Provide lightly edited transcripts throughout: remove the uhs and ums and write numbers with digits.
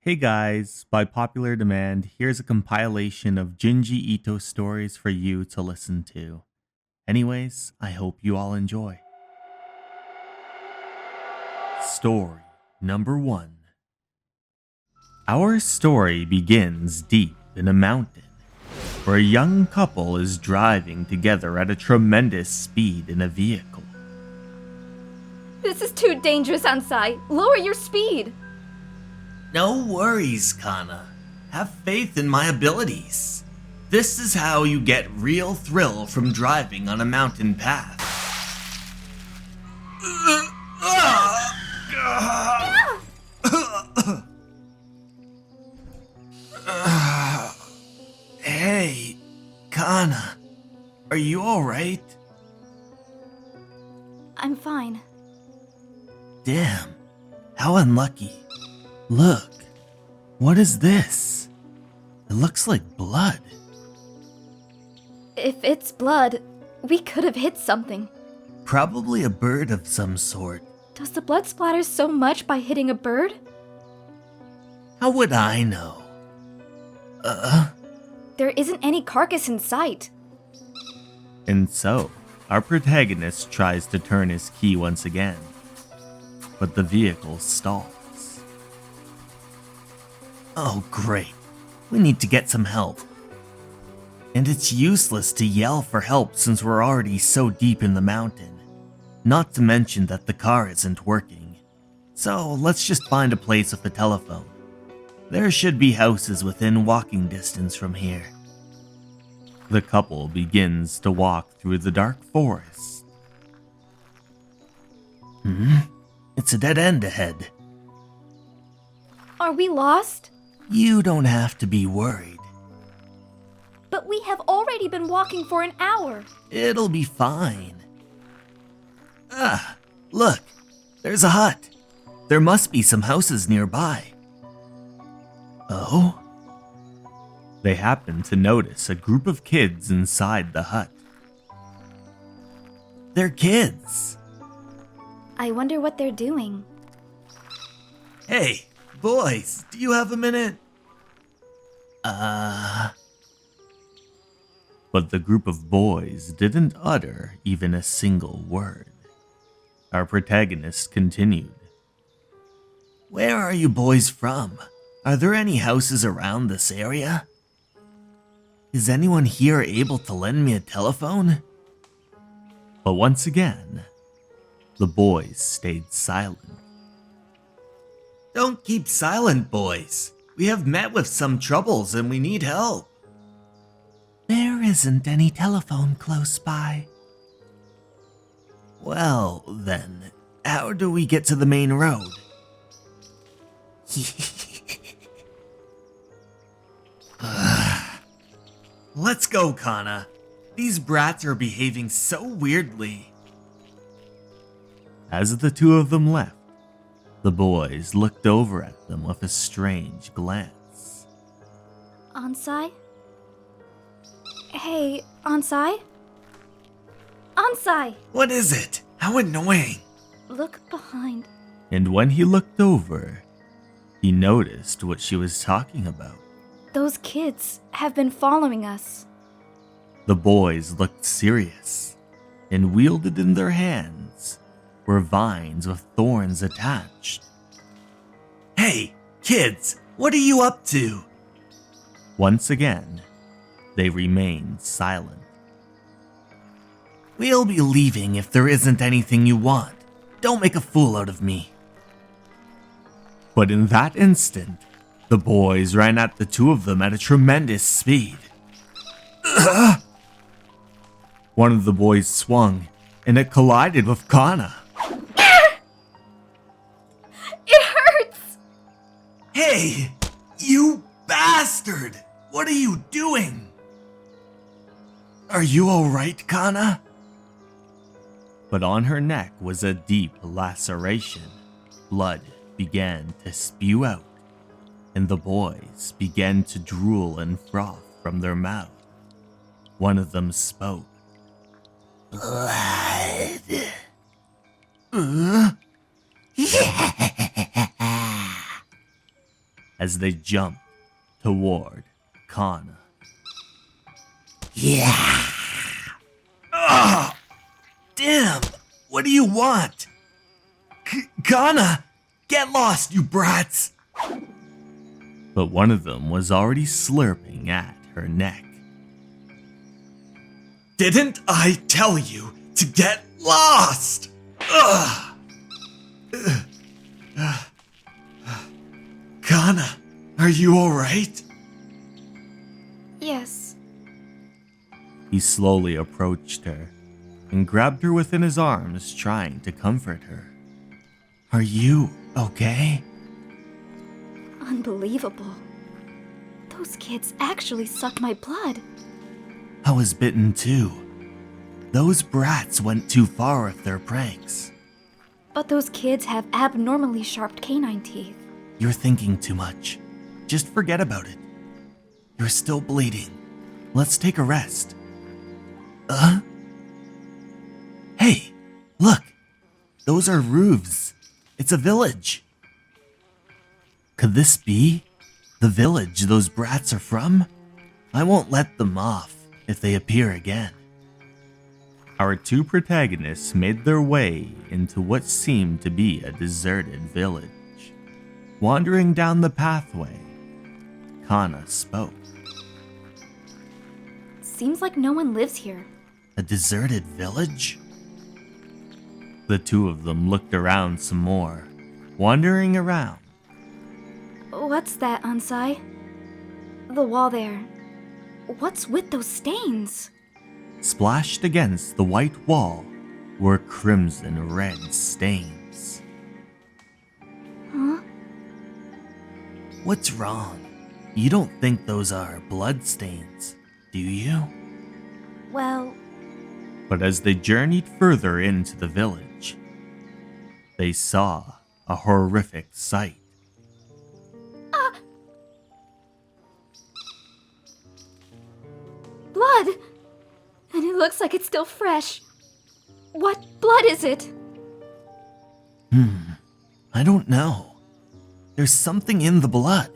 Hey guys, by popular demand, here's a compilation of Junji Ito stories for you to listen to. Anyways, I hope you all enjoy. Story number 1. Our story begins deep in a mountain, where a young couple is driving together at a tremendous speed in a vehicle. This is too dangerous, Ansai. Lower your speed. No worries, Kana. Have faith in my abilities. This is how you get real thrill from driving on a mountain path. Hey, Kana. Are you alright? I'm fine. Damn. How unlucky. Look. What is this? It looks like blood. If it's blood, we could have hit something. Probably a bird of some sort. Does the blood splatter so much by hitting a bird? How would I know? There isn't any carcass in sight. And so, our protagonist tries to turn his key once again, but the vehicle stalls. Oh, great. We need to get some help. And it's useless to yell for help since we're already so deep in the mountain. Not to mention that the car isn't working. So let's just find a place with a telephone. There should be houses within walking distance from here. The couple begins to walk through the dark forest. It's a dead end ahead. Are we lost? You don't have to be worried. But we have already been walking for an hour. It'll be fine. Look, there's a hut. There must be some houses nearby. Oh? They happen to notice a group of kids inside the hut. They're kids. I wonder what they're doing. Hey, boys, do you have a minute? But the group of boys didn't utter even a single word. Our protagonist continued. Where are you boys from? Are there any houses around this area? Is anyone here able to lend me a telephone? But once again, the boys stayed silent. Don't keep silent, boys. We have met with some troubles and we need help. There isn't any telephone close by. Well, then, how do we get to the main road? Let's go, Kana. These brats are behaving so weirdly. As the two of them left, the boys looked over at them with a strange glance. Ansai? Hey, Ansai? Ansai! What is it? How annoying. Look behind. And when he looked over, he noticed what she was talking about. Those kids have been following us. The boys looked serious, and wielded in their hands were vines with thorns attached. Hey, kids, what are you up to? Once again, they remained silent. We'll be leaving if there isn't anything you want. Don't make a fool out of me. But in that instant, the boys ran at the two of them at a tremendous speed. One of the boys swung, and it collided with Kana. It hurts! Hey, you bastard! What are you doing? Are you alright, Kana? But on her neck was a deep laceration. Blood began to spew out, and the boys began to drool and froth from their mouth. One of them spoke. Blood. as they jumped toward Kana. Yeah! Ugh! Damn! What do you want? Kana! Get lost, you brats! But one of them was already slurping at her neck. Didn't I tell you to get lost? Ugh! Kana, are you alright? Yes. He slowly approached her and grabbed her within his arms, trying to comfort her. Are you okay? Unbelievable. Those kids actually sucked my blood. I was bitten too. Those brats went too far with their pranks. But those kids have abnormally sharp canine teeth. You're thinking too much. Just forget about it. You're still bleeding. Let's take a rest. Hey, look. Those are roofs. It's a village. Could this be the village those brats are from? I won't let them off if they appear again. Our two protagonists made their way into what seemed to be a deserted village. Wandering down the pathway, Kana spoke. Seems like no one lives here. A deserted village? The two of them looked around some more, wandering around. What's that, Ansai? The wall there. What's with those stains? Splashed against the white wall were crimson red stains. Huh? What's wrong? You don't think those are blood stains, do you? Well, But as they journeyed further into the village, they saw a horrific sight. blood! And it looks like it's still fresh. What blood is it? I don't know. There's something in the blood.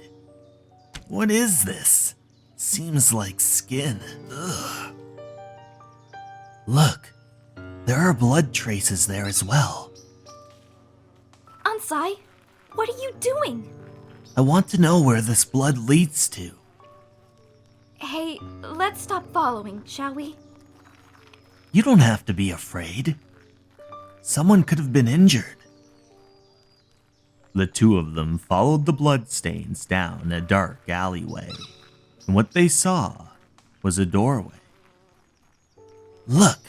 What is this? Seems like skin. Ugh. Look, there are blood traces there as well. Ansai, what are you doing? I want to know where this blood leads to. Hey, let's stop following, shall we? You don't have to be afraid. Someone could have been injured. The two of them followed the bloodstains down a dark alleyway, and what they saw was a doorway. Look,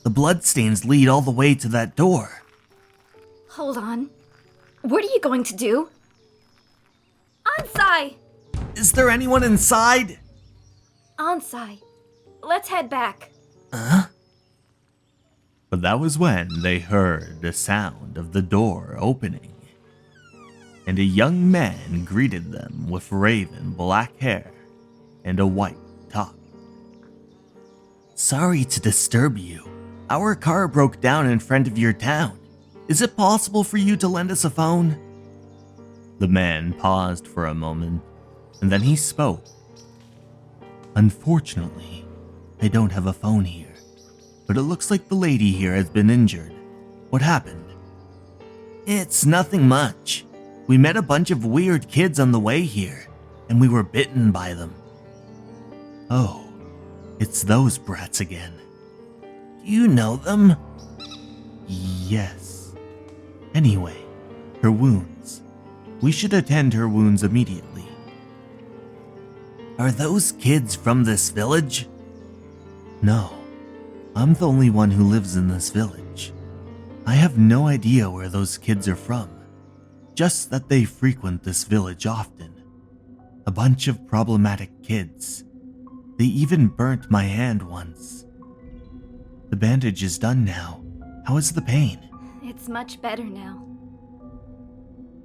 the bloodstains lead all the way to that door. Hold on. What are you going to do? Ansai! Is there anyone inside? Ansai, let's head back. But that was when they heard the sound of the door opening, and a young man greeted them with raven black hair and a white top. Sorry to disturb you. Our car broke down in front of your town. Is it possible for you to lend us a phone? The man paused for a moment, and then he spoke. Unfortunately, I don't have a phone here, but it looks like the lady here has been injured. What happened? It's nothing much. We met a bunch of weird kids on the way here, and we were bitten by them. Oh, it's those brats again. Do you know them? Yes. Anyway, her wounds. We should attend her wounds immediately. Are those kids from this village? No, I'm the only one who lives in this village. I have no idea where those kids are from, just that they frequent this village often. A bunch of problematic kids. They even burnt my hand once. The bandage is done now. How is the pain? It's much better now.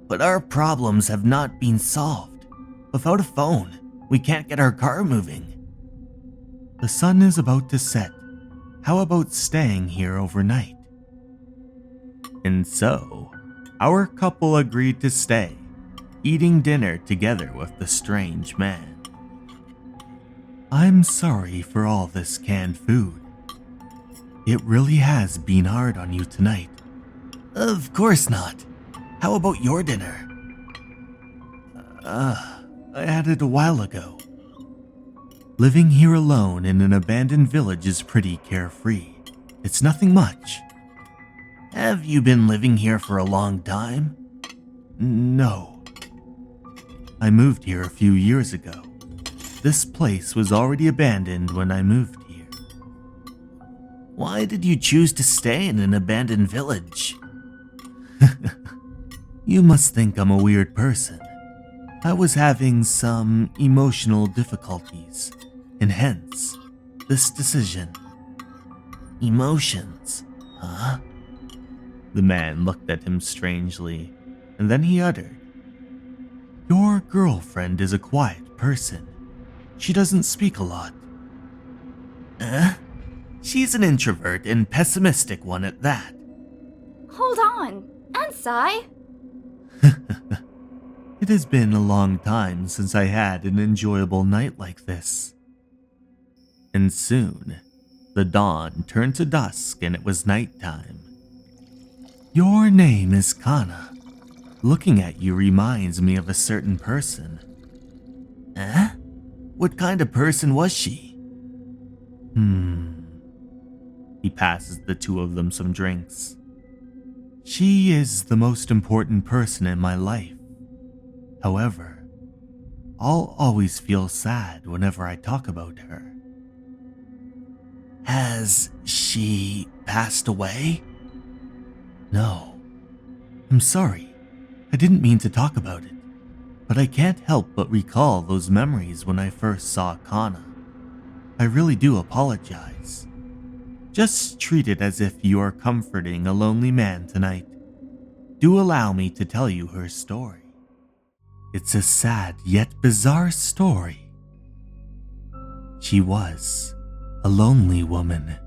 But our problems have not been solved. Without a phone, we can't get our car moving. The sun is about to set. How about staying here overnight? And so, our couple agreed to stay, eating dinner together with the strange man. I'm sorry for all this canned food. It really has been hard on you tonight. Of course not. How about your dinner? I had it a while ago. Living here alone in an abandoned village is pretty carefree. It's nothing much. Have you been living here for a long time? No. I moved here a few years ago. This place was already abandoned when I moved here. Why did you choose to stay in an abandoned village? You must think I'm a weird person. I was having some emotional difficulties, and hence, this decision. Emotions, huh? The man looked at him strangely, and then he uttered, Your girlfriend is a quiet person. She doesn't speak a lot. She's an introvert and pessimistic one at that. Hold on. Ansai? It has been a long time since I had an enjoyable night like this. And soon, the dawn turned to dusk and it was nighttime. Your name is Kana. Looking at you reminds me of a certain person. What kind of person was she? He passes the two of them some drinks. She is the most important person in my life. However, I'll always feel sad whenever I talk about her. Has she passed away? No. I'm sorry. I didn't mean to talk about it, but I can't help but recall those memories when I first saw Kana. I really do apologize. Just treat it as if you are comforting a lonely man tonight. Do allow me to tell you her story. It's a sad yet bizarre story. She was a lonely woman.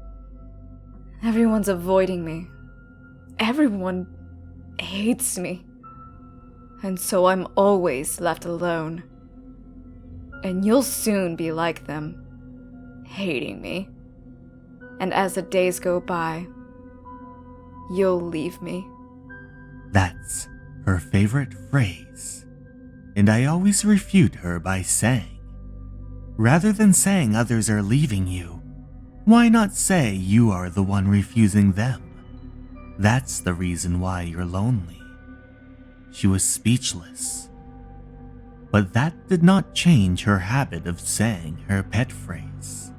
Everyone's avoiding me. Everyone hates me. And so I'm always left alone. And you'll soon be like them, hating me. And as the days go by, you'll leave me. That's her favorite phrase. And I always refute her by saying, rather than saying others are leaving you, why not say you are the one refusing them? That's the reason why you're lonely. She was speechless. But that did not change her habit of saying her pet phrase.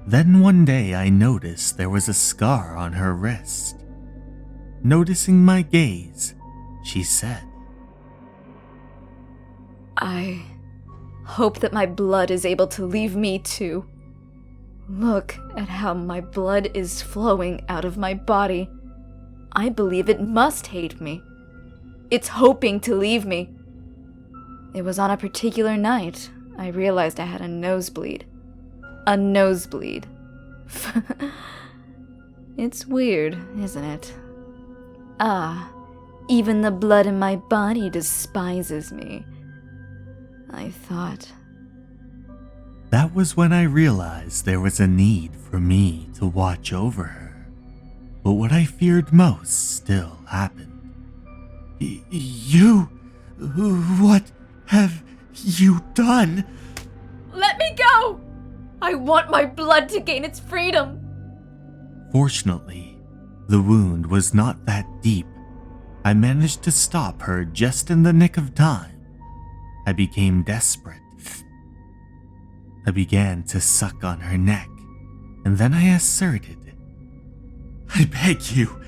Then one day I noticed there was a scar on her wrist. Noticing my gaze, she said, I hope that my blood is able to leave me too. Look at how my blood is flowing out of my body. I believe it must hate me. It's hoping to leave me. It was on a particular night I realized I had a nosebleed. A nosebleed. It's weird, isn't it? Even the blood in my body despises me. I thought. That was when I realized there was a need for me to watch over her. But what I feared most still happened. You? What have you done? Let me go! I want my blood to gain its freedom! Fortunately, the wound was not that deep. I managed to stop her just in the nick of time. I became desperate. I began to suck on her neck, and then I asserted, I beg you,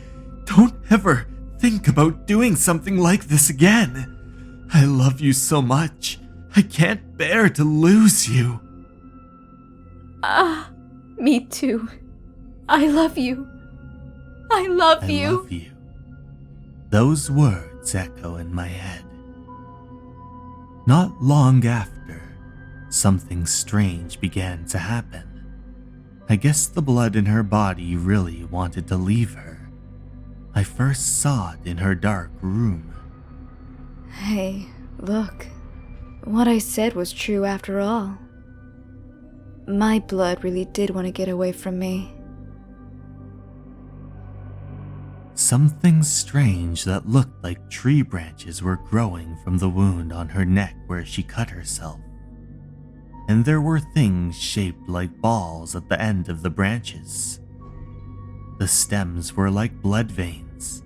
don't ever think about doing something like this again. I love you so much. I can't bear to lose you. Me too. I love you. I love you. I love you. Those words echo in my head. Not long after, something strange began to happen. I guess the blood in her body really wanted to leave her. I first saw it in her dark room. Hey, look. What I said was true after all. My blood really did want to get away from me. Something strange that looked like tree branches were growing from the wound on her neck where she cut herself. And there were things shaped like balls at the end of the branches. The stems were like blood veins,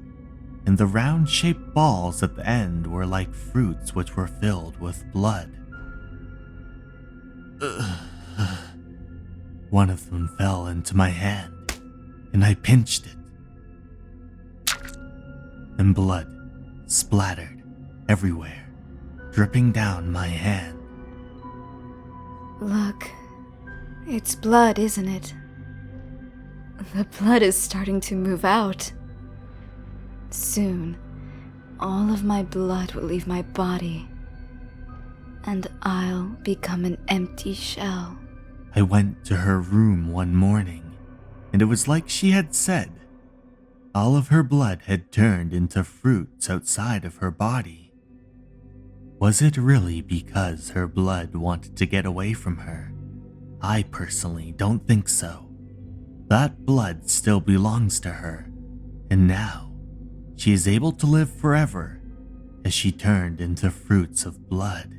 and the round-shaped balls at the end were like fruits which were filled with blood. One of them fell into my hand, and I pinched it. And blood splattered everywhere, dripping down my hand. Look, it's blood, isn't it? The blood is starting to move out. Soon, all of my blood will leave my body, and I'll become an empty shell. I went to her room one morning, and it was like she had said. All of her blood had turned into fruits outside of her body. Was it really because her blood wanted to get away from her? I personally don't think so. That blood still belongs to her, and now she is able to live forever as she turned into fruits of blood.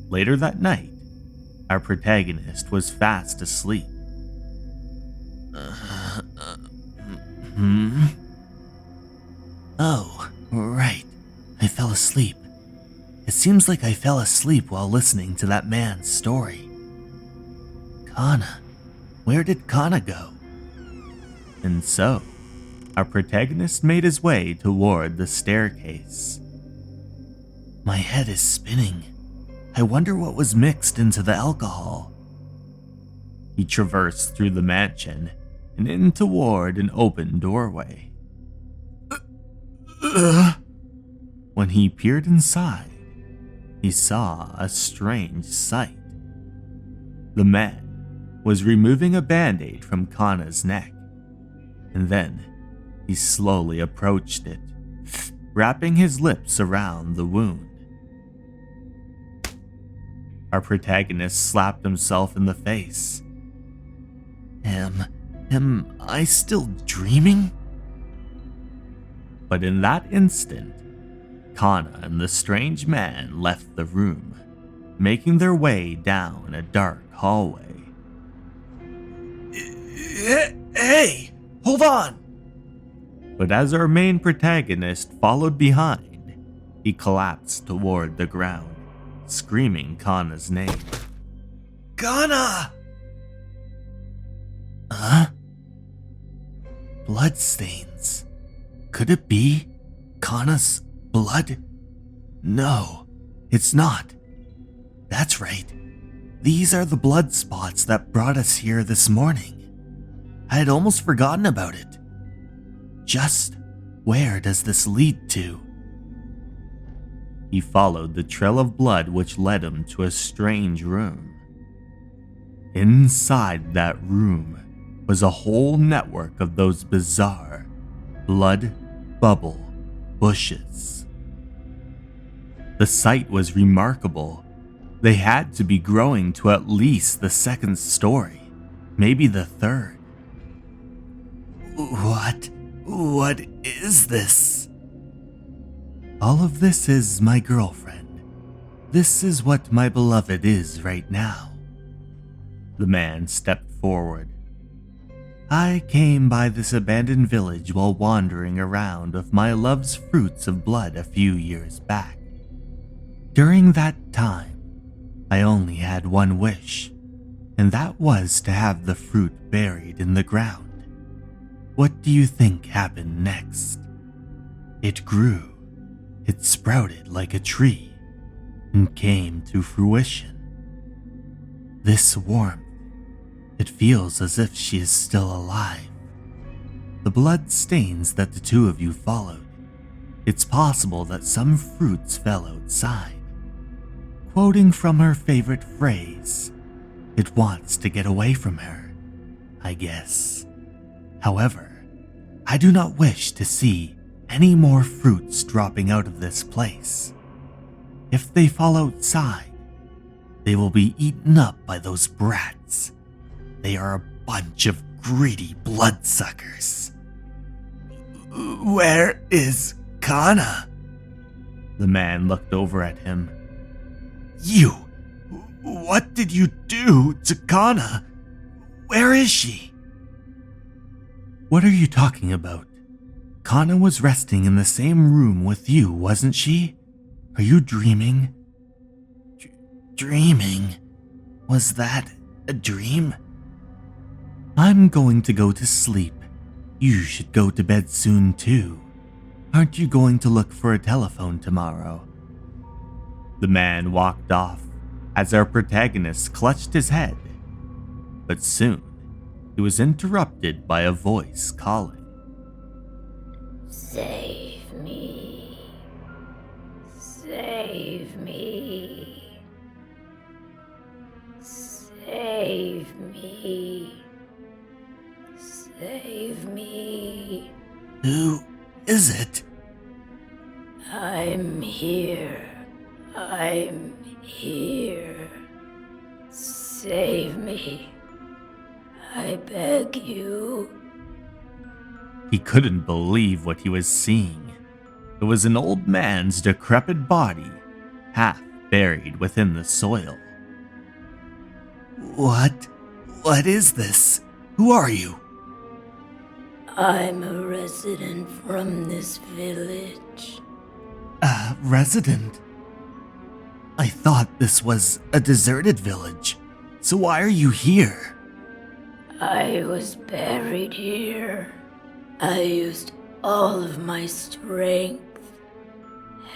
Later that night, our protagonist was fast asleep. Oh, right. I fell asleep. It seems like I fell asleep while listening to that man's story. Kana. Where did Kana go? And so, our protagonist made his way toward the staircase. My head is spinning. I wonder what was mixed into the alcohol. He traversed through the mansion and in toward an open doorway. When he peered inside, he saw a strange sight. The man was removing a band-aid from Kana's neck, and then he slowly approached it, wrapping his lips around the wound. Our protagonist slapped himself in the face. Am I still dreaming? But in that instant, Kana and the strange man left the room, making their way down a dark hallway. Hey, hold on! But as our main protagonist followed behind, he collapsed toward the ground, screaming Kana's name. Kana! Huh? Bloodstains. Could it be Kana's blood? No, it's not. That's right. These are the blood spots that brought us here this morning. I had almost forgotten about it. Just where does this lead to? He followed the trail of blood which led him to a strange room. Inside that room was a whole network of those bizarre blood bubble bushes. The sight was remarkable. They had to be growing to at least the second story, maybe the third. What is this? All of this is my girlfriend. This is what my beloved is right now. The man stepped forward. I came by this abandoned village while wandering around with my love's fruits of blood a few years back. During that time, I only had one wish, and that was to have the fruit buried in the ground. What do you think happened next? It grew. It sprouted like a tree and came to fruition. This warmth, it feels as if she is still alive. The blood stains that the two of you followed, it's possible that some fruits fell outside. Quoting from her favorite phrase, it wants to get away from her, I guess. However, I do not wish to see any more fruits dropping out of this place. If they fall outside, they will be eaten up by those brats. They are a bunch of greedy bloodsuckers. Where is Kana? The man looked over at him. You! What did you do to Kana? Where is she? What are you talking about? Kana was resting in the same room with you, wasn't she? Are you dreaming? Dreaming? Was that a dream? I'm going to go to sleep. You should go to bed soon too. Aren't you going to look for a telephone tomorrow? The man walked off as our protagonist clutched his head. But soon, he was interrupted by a voice calling. Save me. Save me. Save me. Save me. Who is it? I'm here. I'm here. Save me. I beg you. He couldn't believe what he was seeing. It was an old man's decrepit body, half buried within the soil. What is this? Who are you? I'm a resident from this village. A resident? I thought this was a deserted village. So why are you here? I was buried here. I used all of my strength,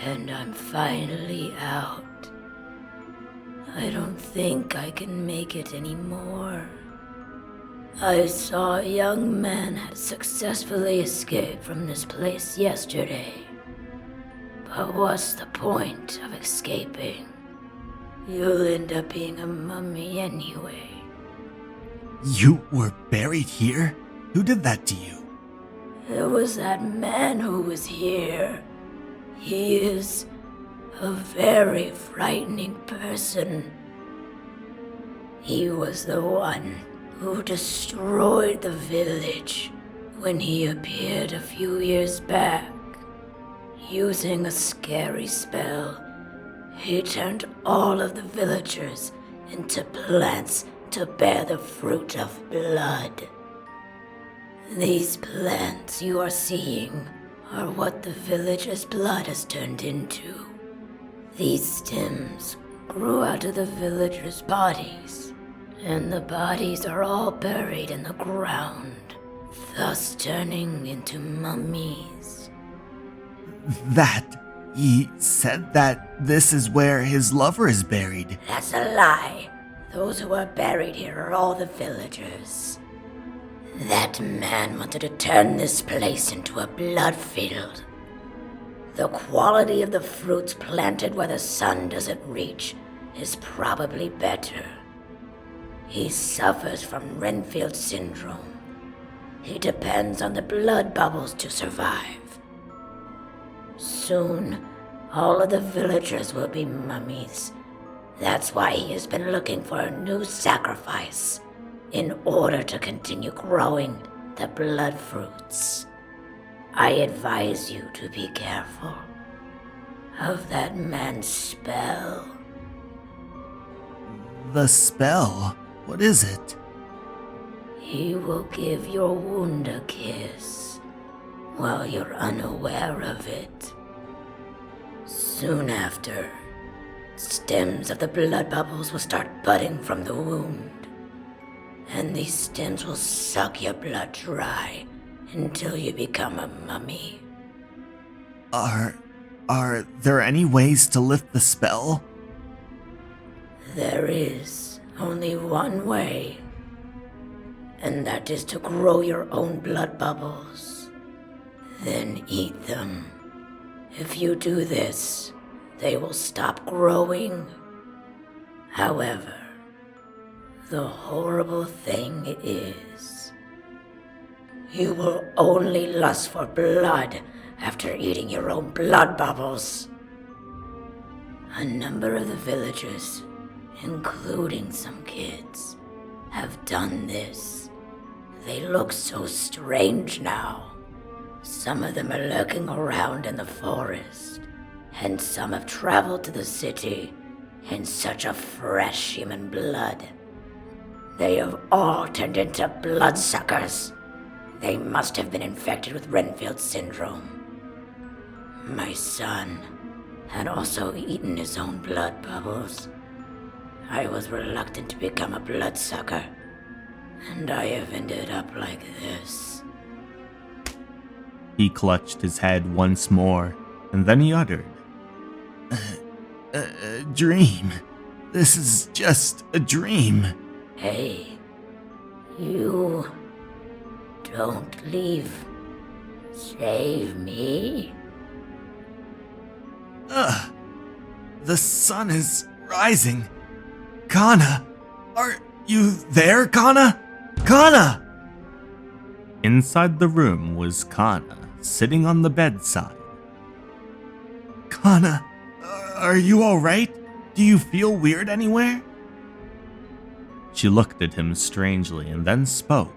and I'm finally out. I don't think I can make it anymore. I saw a young man had successfully escaped from this place yesterday. But what's the point of escaping? You'll end up being a mummy anyway. You were buried here? Who did that to you? There was that man who was here. He is a very frightening person. He was the one who destroyed the village when he appeared a few years back. Using a scary spell, he turned all of the villagers into plants to bear the fruit of blood. These plants you are seeing are what the villagers' blood has turned into. These stems grew out of the villagers' bodies, and the bodies are all buried in the ground, thus turning into mummies. He said that this is where his lover is buried. That's a lie. Those who are buried here are all the villagers. That man wanted to turn this place into a blood field. The quality of the fruits planted where the sun doesn't reach is probably better. He suffers from Renfield syndrome. He depends on the blood bubbles to survive. Soon, all of the villagers will be mummies. That's why he has been looking for a new sacrifice in order to continue growing the blood fruits. I advise you to be careful of that man's spell. The spell? What is it? He will give your wound a kiss while you're unaware of it. Soon after, stems of the blood bubbles will start budding from the wound. And these stems will suck your blood dry until you become a mummy. Are there any ways to lift the spell? There is only one way, and that is to grow your own blood bubbles. Then eat them. If you do this, they will stop growing. However, the horrible thing is, you will only lust for blood after eating your own blood bubbles. A number of the villagers, including some kids, have done this. They look so strange now. Some of them are lurking around in the forest, and some have traveled to the city in search of fresh human blood. They have all turned into bloodsuckers. They must have been infected with Renfield syndrome. My son had also eaten his own blood bubbles. I was reluctant to become a bloodsucker, and I have ended up like this. He clutched his head once more, and then he uttered, A dream. This is just a dream. Hey, you don't leave. Save me. The sun is rising. Kana, are you there, Kana? Kana! Inside the room was Kana, sitting on the bedside. Kana, are you alright? Do you feel weird anywhere? She looked at him strangely and then spoke.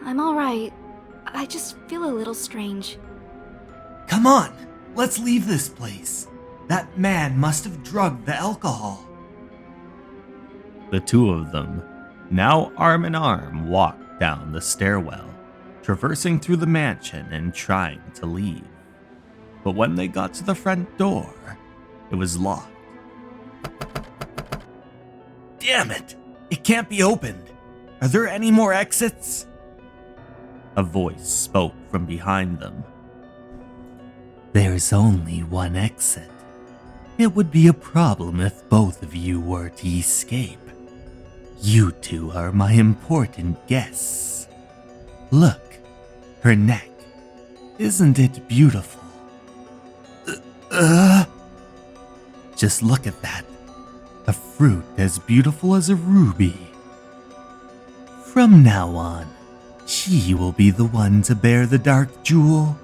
I'm alright. I just feel a little strange. Come on, let's leave this place. That man must have drugged the alcohol. The two of them, now arm in arm, walked down the stairwell, traversing through the mansion and trying to leave. But when they got to the front door, it was locked. Damn it! It can't be opened. Are there any more exits? A voice spoke from behind them. There's only one exit. It would be a problem if both of you were to escape. You two are my important guests. Look, her neck. Isn't it beautiful? Just look at that. A fruit as beautiful as a ruby. From now on, she will be the one to bear the dark jewel.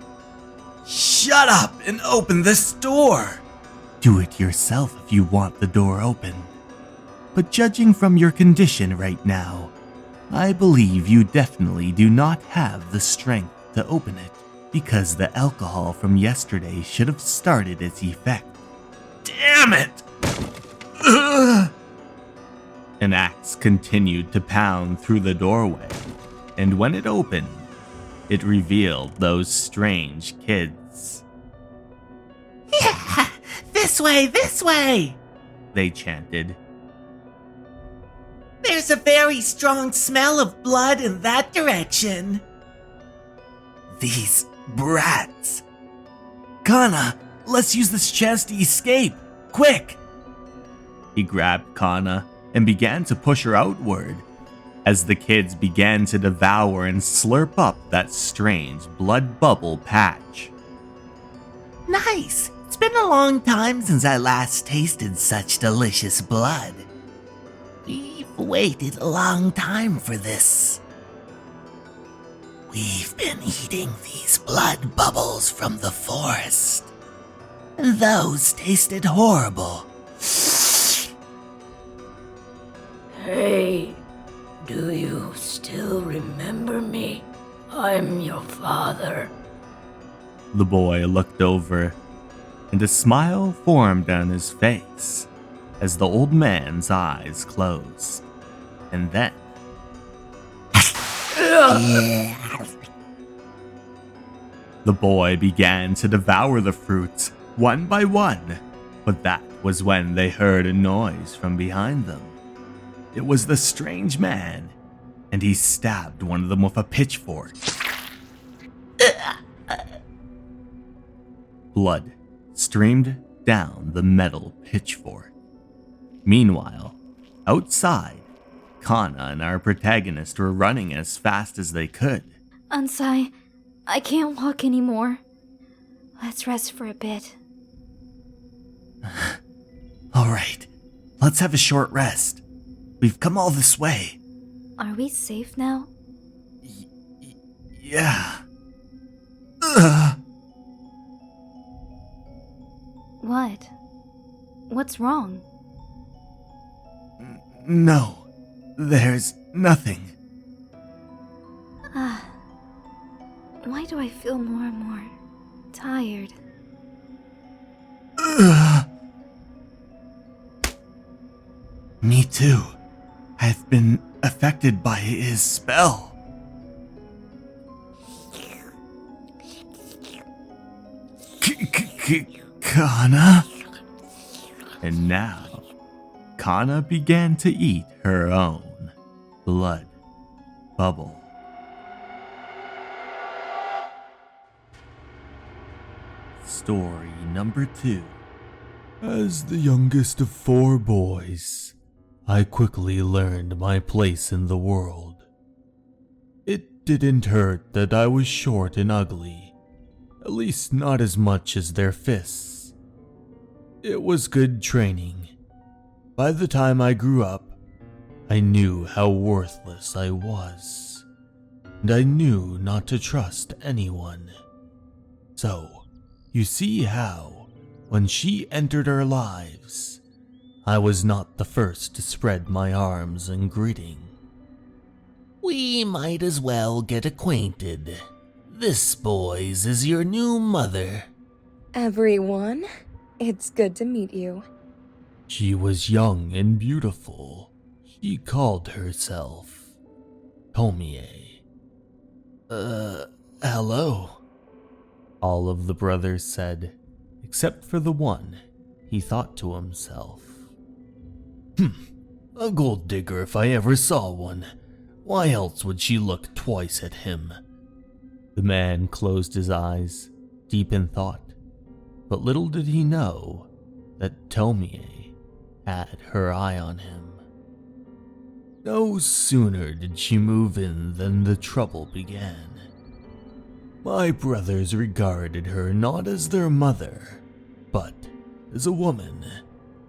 Shut up and open this door! Do it yourself if you want the door open. But judging from your condition right now, I believe you definitely do not have the strength to open it, because the alcohol from yesterday should have started its effect. Damn it! Ugh. An axe continued to pound through the doorway, and when it opened, it revealed those strange kids. Yeah, this way! They chanted. There's a very strong smell of blood in that direction. These brats. Kana, let's use this chance to escape. Quick! He grabbed Kana and began to push her outward, as the kids began to devour and slurp up that strange blood bubble patch. Nice! It's been a long time since I last tasted such delicious blood. We've waited a long time for this. We've been eating these blood bubbles from the forest. Those tasted horrible. Hey, do you still remember me? I'm your father. The boy looked over, and a smile formed on his face as the old man's eyes closed. And then the boy began to devour the fruits one by one, but that was when they heard a noise from behind them. It was the strange man, and he stabbed one of them with a pitchfork. Blood streamed down the metal pitchfork. Meanwhile, outside, Kana and our protagonist were running as fast as they could. Ansai, I can't walk anymore. Let's rest for a bit. Alright, let's have a short rest. We've come all this way. Are we safe now? Yeah. Ugh. What? What's wrong? No, there's nothing. Why do I feel more and more tired? Me too. I've been affected by his spell. Kana? And now, Kana began to eat her own blood bubble. Story number 2. As the youngest of 4 boys, I quickly learned my place in the world. It didn't hurt that I was short and ugly, at least not as much as their fists. It was good training. By the time I grew up, I knew how worthless I was, and I knew not to trust anyone. So, you see how, when she entered our lives, I was not the first to spread my arms in greeting. We might as well get acquainted. This, boys, is your new mother. Everyone, it's good to meet you. She was young and beautiful. She called herself Tomier. Hello. All of the brothers said, except for the one. He thought to himself. A gold digger if I ever saw one. Why else would she look twice at him? The man closed his eyes, deep in thought, but little did he know that Tomier had her eye on him. No sooner did she move in than the trouble began. My brothers regarded her not as their mother, but as a woman.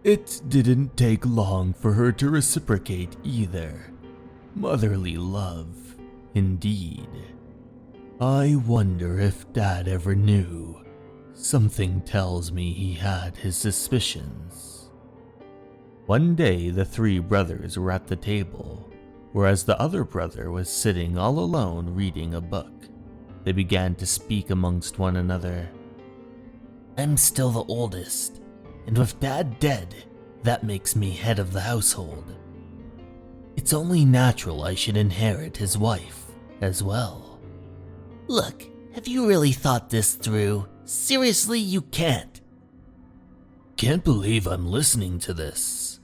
It didn't take long for her to reciprocate either. Motherly love, indeed. I wonder if Dad ever knew. Something tells me he had his suspicions. One day the 3 brothers were at the table, whereas the other brother was sitting all alone reading a book. They began to speak amongst one another. I'm still the oldest, and with Dad dead, that makes me head of the household. It's only natural I should inherit his wife as well. Look, have you really thought this through? Seriously, you can't. Can't believe I'm listening to this.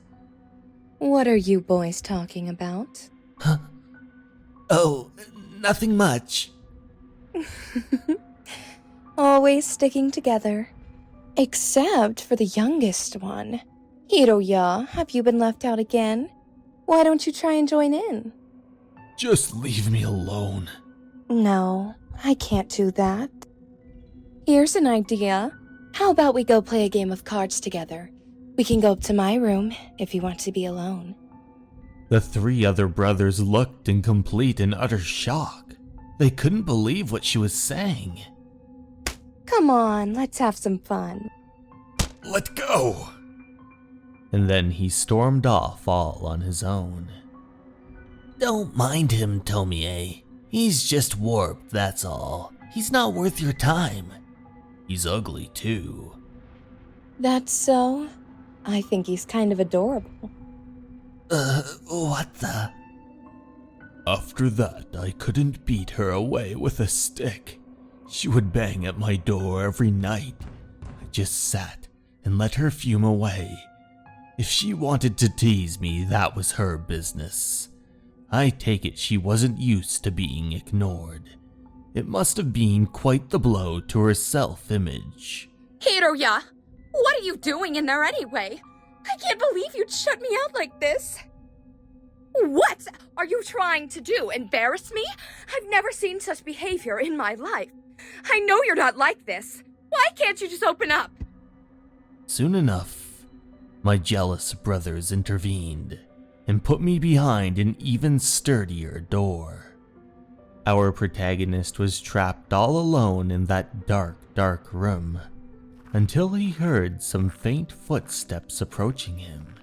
What are you boys talking about? Huh? Oh, nothing much. Always sticking together. Except for the youngest one. Hiroya, have you been left out again? Why don't you try and join in? Just leave me alone. No, I can't do that. Here's an idea. How about we go play a game of cards together? We can go up to my room if you want to be alone. The 3 other brothers looked in complete and utter shock. They couldn't believe what she was saying. Come on, let's have some fun. Let go! And then he stormed off all on his own. Don't mind him, Tomie. He's just warped, that's all. He's not worth your time. He's ugly, too. That's so? I think he's kind of adorable. What the? After that, I couldn't beat her away with a stick. She would bang at my door every night. I just sat and let her fume away. If she wanted to tease me, that was her business. I take it she wasn't used to being ignored. It must have been quite the blow to her self-image. Hiroya, what are you doing in there anyway? I can't believe you'd shut me out like this. What are you trying to do, embarrass me? I've never seen such behavior in my life. I know you're not like this. Why can't you just open up? Soon enough, my jealous brothers intervened and put me behind an even sturdier door. Our protagonist was trapped all alone in that dark room. until he heard some faint footsteps approaching him.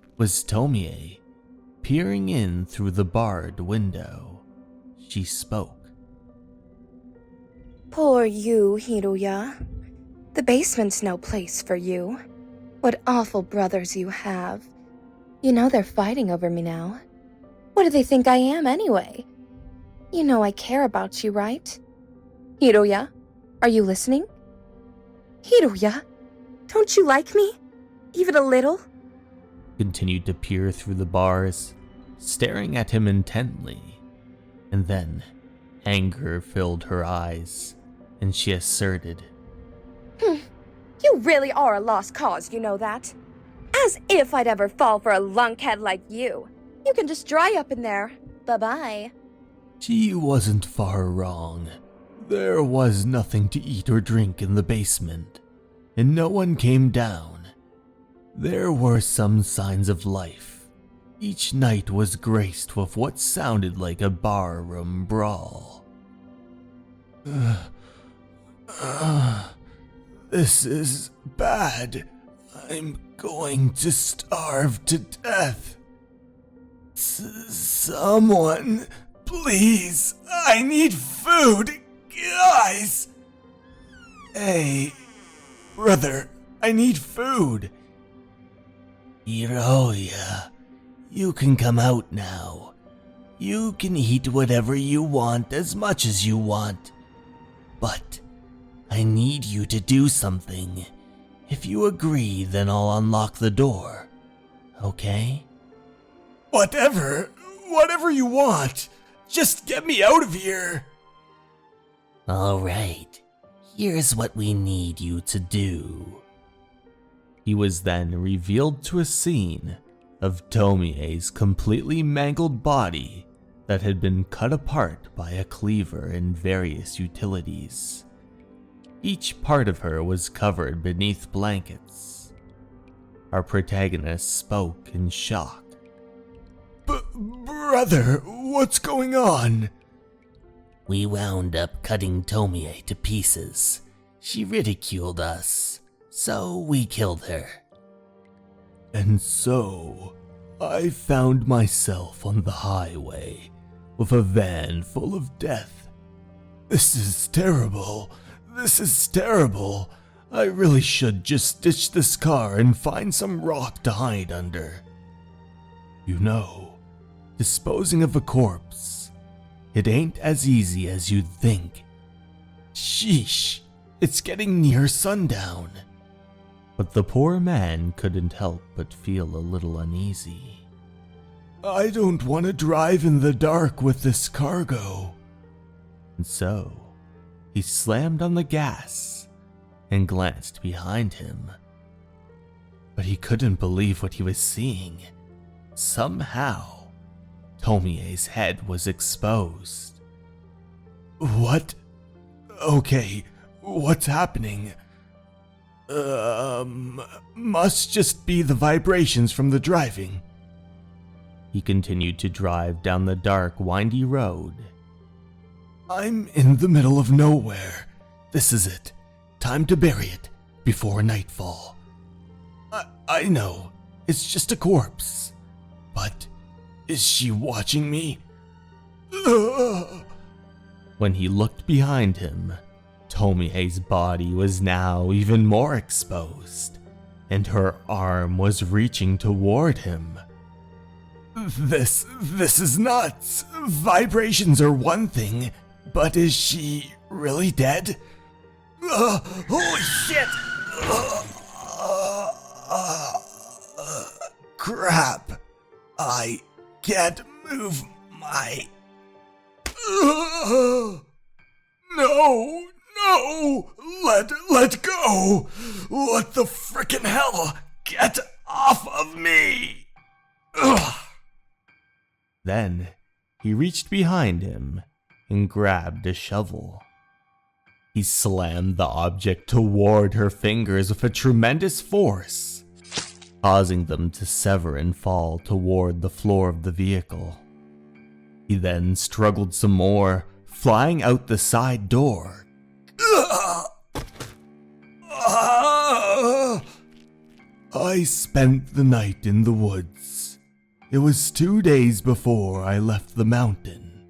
It was Tomier, peering in through the barred window. She spoke. Poor you, Hiruya. The basement's no place for you. What awful brothers you have. You know they're fighting over me now. What do they think I am anyway? You know I care about you, right? Hiruya, are you listening? Hiruya, don't you like me? Even a little? Continued to peer through the bars, staring at him intently. And then, anger filled her eyes, and she asserted, You really are a lost cause, you know that? As if I'd ever fall for a lunkhead like you. You can just dry up in there. Bye-bye. She wasn't far wrong. There was nothing to eat or drink in the basement, and no one came down. There were some signs of life. Each night was graced with what sounded like a barroom brawl. This is bad. I'm going to starve to death. Someone, please, I need food, guys. Hey, brother, I need food. Hiroya, you can come out now. You can eat whatever you want as much as you want. But I need you to do something. If you agree, then I'll unlock the door. Okay? Whatever you want. Just get me out of here. Alright, here's what we need you to do. He was then revealed to a scene of Tomie's completely mangled body that had been cut apart by a cleaver and various utilities. Each part of her was covered beneath blankets. Our protagonist spoke in shock. Brother, what's going on? We wound up cutting Tomie to pieces. She ridiculed us, so we killed her. And so, I found myself on the highway with a van full of death. This is terrible. This is terrible. I really should just ditch this car and find some rock to hide under. You know, disposing of a corpse, it ain't as easy as you'd think. Sheesh, it's getting near sundown. But the poor man couldn't help but feel a little uneasy. I don't want to drive in the dark with this cargo. And so, he slammed on the gas and glanced behind him. But he couldn't believe what he was seeing. Somehow, Tomie's head was exposed. What? Okay, what's happening? Must just be the vibrations from the driving. He continued to drive down the dark, windy road. I'm in the middle of nowhere. This is it. Time to bury it before nightfall. I know, it's just a corpse. But is she watching me? When he looked behind him, Tomie's body was now even more exposed, and her arm was reaching toward him. This is nuts. Vibrations are one thing, but is she really dead? Holy shit! Crap. I can't move my... No! Let go! What the frickin' hell? Get off of me! Then, he reached behind him and grabbed a shovel. He slammed the object toward her fingers with a tremendous force, causing them to sever and fall toward the floor of the vehicle. He then struggled some more, flying out the side door. I spent the night in the woods. It was 2 days before I left the mountain.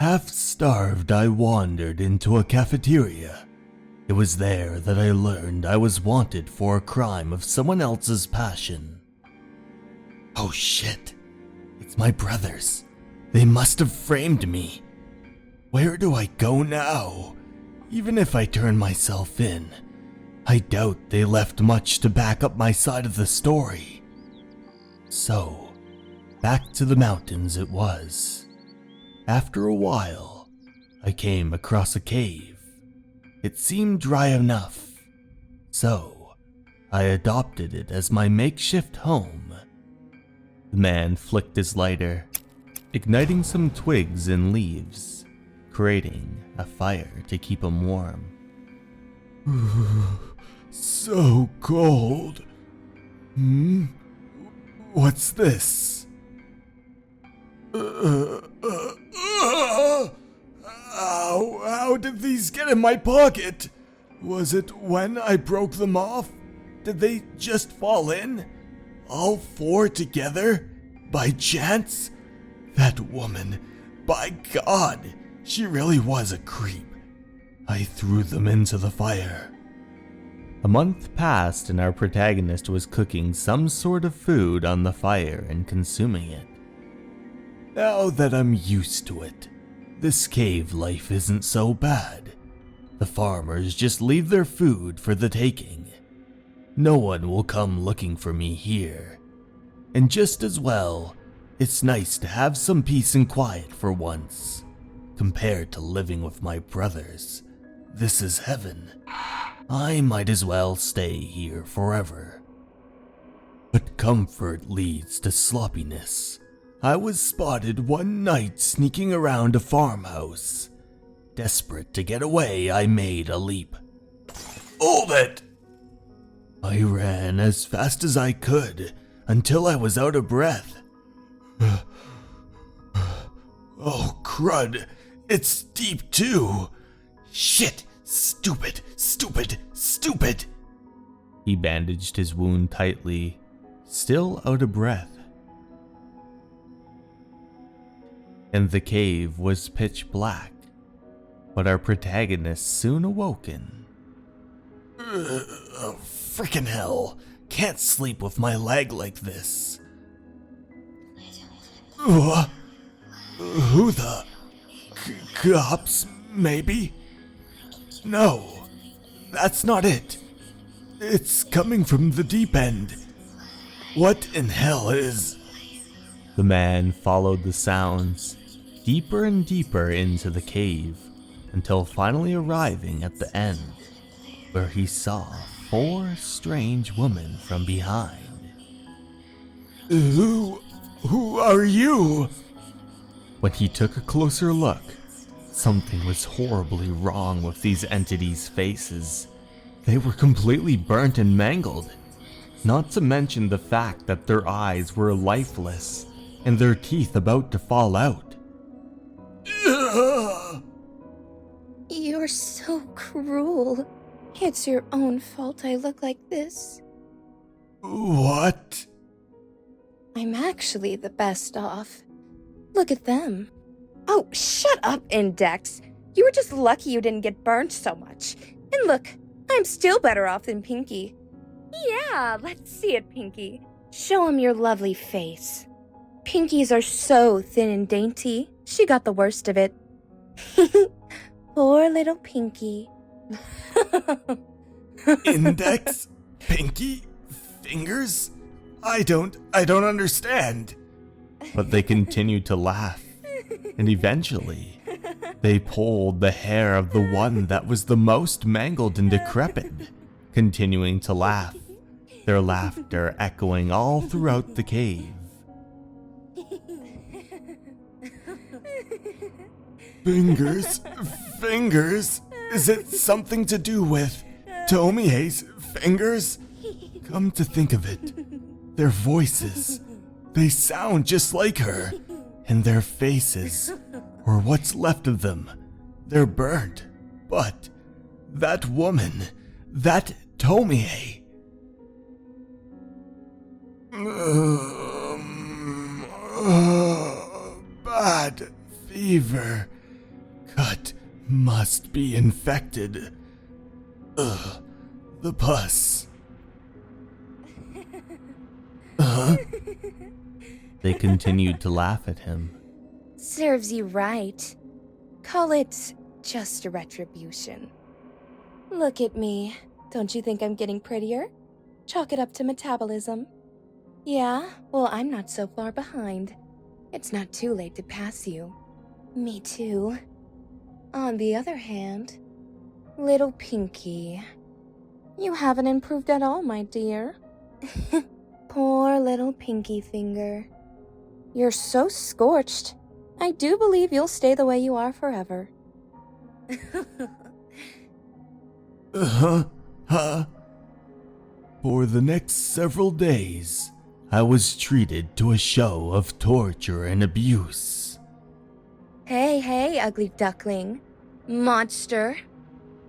Half starved, I wandered into a cafeteria. It was there that I learned I was wanted for a crime of someone else's passion. Oh shit, it's my brothers. They must have framed me. Where do I go now? Even if I turn myself in, I doubt they left much to back up my side of the story. So, back to the mountains it was. After a while, I came across a cave. It seemed dry enough, so I adopted it as my makeshift home. The man flicked his lighter, igniting some twigs and leaves, creating a fire to keep him warm. So cold. What's this? How did these get in my pocket? Was it when I broke them off? Did they just fall in? All 4 together? By chance? That woman, by God, she really was a creep. I threw them into the fire. A month passed and our protagonist was cooking some sort of food on the fire and consuming it. Now that I'm used to it, this cave life isn't so bad. The farmers just leave their food for the taking. No one will come looking for me here. And just as well, it's nice to have some peace and quiet for once. Compared to living with my brothers, this is heaven. I might as well stay here forever. But comfort leads to sloppiness. I was spotted one night sneaking around a farmhouse. Desperate to get away, I made a leap. Hold it! I ran as fast as I could until I was out of breath. Oh, crud. It's deep too. Shit. Stupid. He bandaged his wound tightly, still out of breath. And the cave was pitch black, but our protagonist soon awoken. Frickin' hell. Can't sleep with my leg like this. Who the... cops, maybe? No, that's not it. It's coming from the deep end. What in hell is... The man followed the sounds, deeper and deeper into the cave, until finally arriving at the end, where he saw 4 strange women from behind. Who are you? When he took a closer look, something was horribly wrong with these entities' faces. They were completely burnt and mangled, not to mention the fact that their eyes were lifeless and their teeth about to fall out. You're so cruel. It's your own fault I look like this. What? I'm actually the best off. Look at them. Oh, shut up, Index. You were just lucky you didn't get burned so much. And look, I'm still better off than Pinky. Yeah, let's see it, Pinky. Show him your lovely face. Pinkies are so thin and dainty. She got the worst of it. Poor little Pinky. Index? Pinky? Fingers? I don't understand. But they continued to laugh, and eventually, they pulled the hair of the one that was the most mangled and decrepit, continuing to laugh, their laughter echoing all throughout the cave. Fingers? Is it something to do with Tomie's fingers? Come to think of it, their voices, they sound just like her, and their faces, or what's left of them, they're burnt. But that woman, that Tomier, Bad fever. Cut must be infected. The pus. They continued to laugh at him. Serves you right. Call it just a retribution. Look at me. Don't you think I'm getting prettier? Chalk it up to metabolism. Yeah, well, I'm not so far behind. It's not too late to pass you. Me too. On the other hand, little Pinky, you haven't improved at all, my dear. Poor little Pinky Finger. You're so scorched. I do believe you'll stay the way you are forever. For the next several days, I was treated to a show of torture and abuse. Hey, ugly duckling. Monster.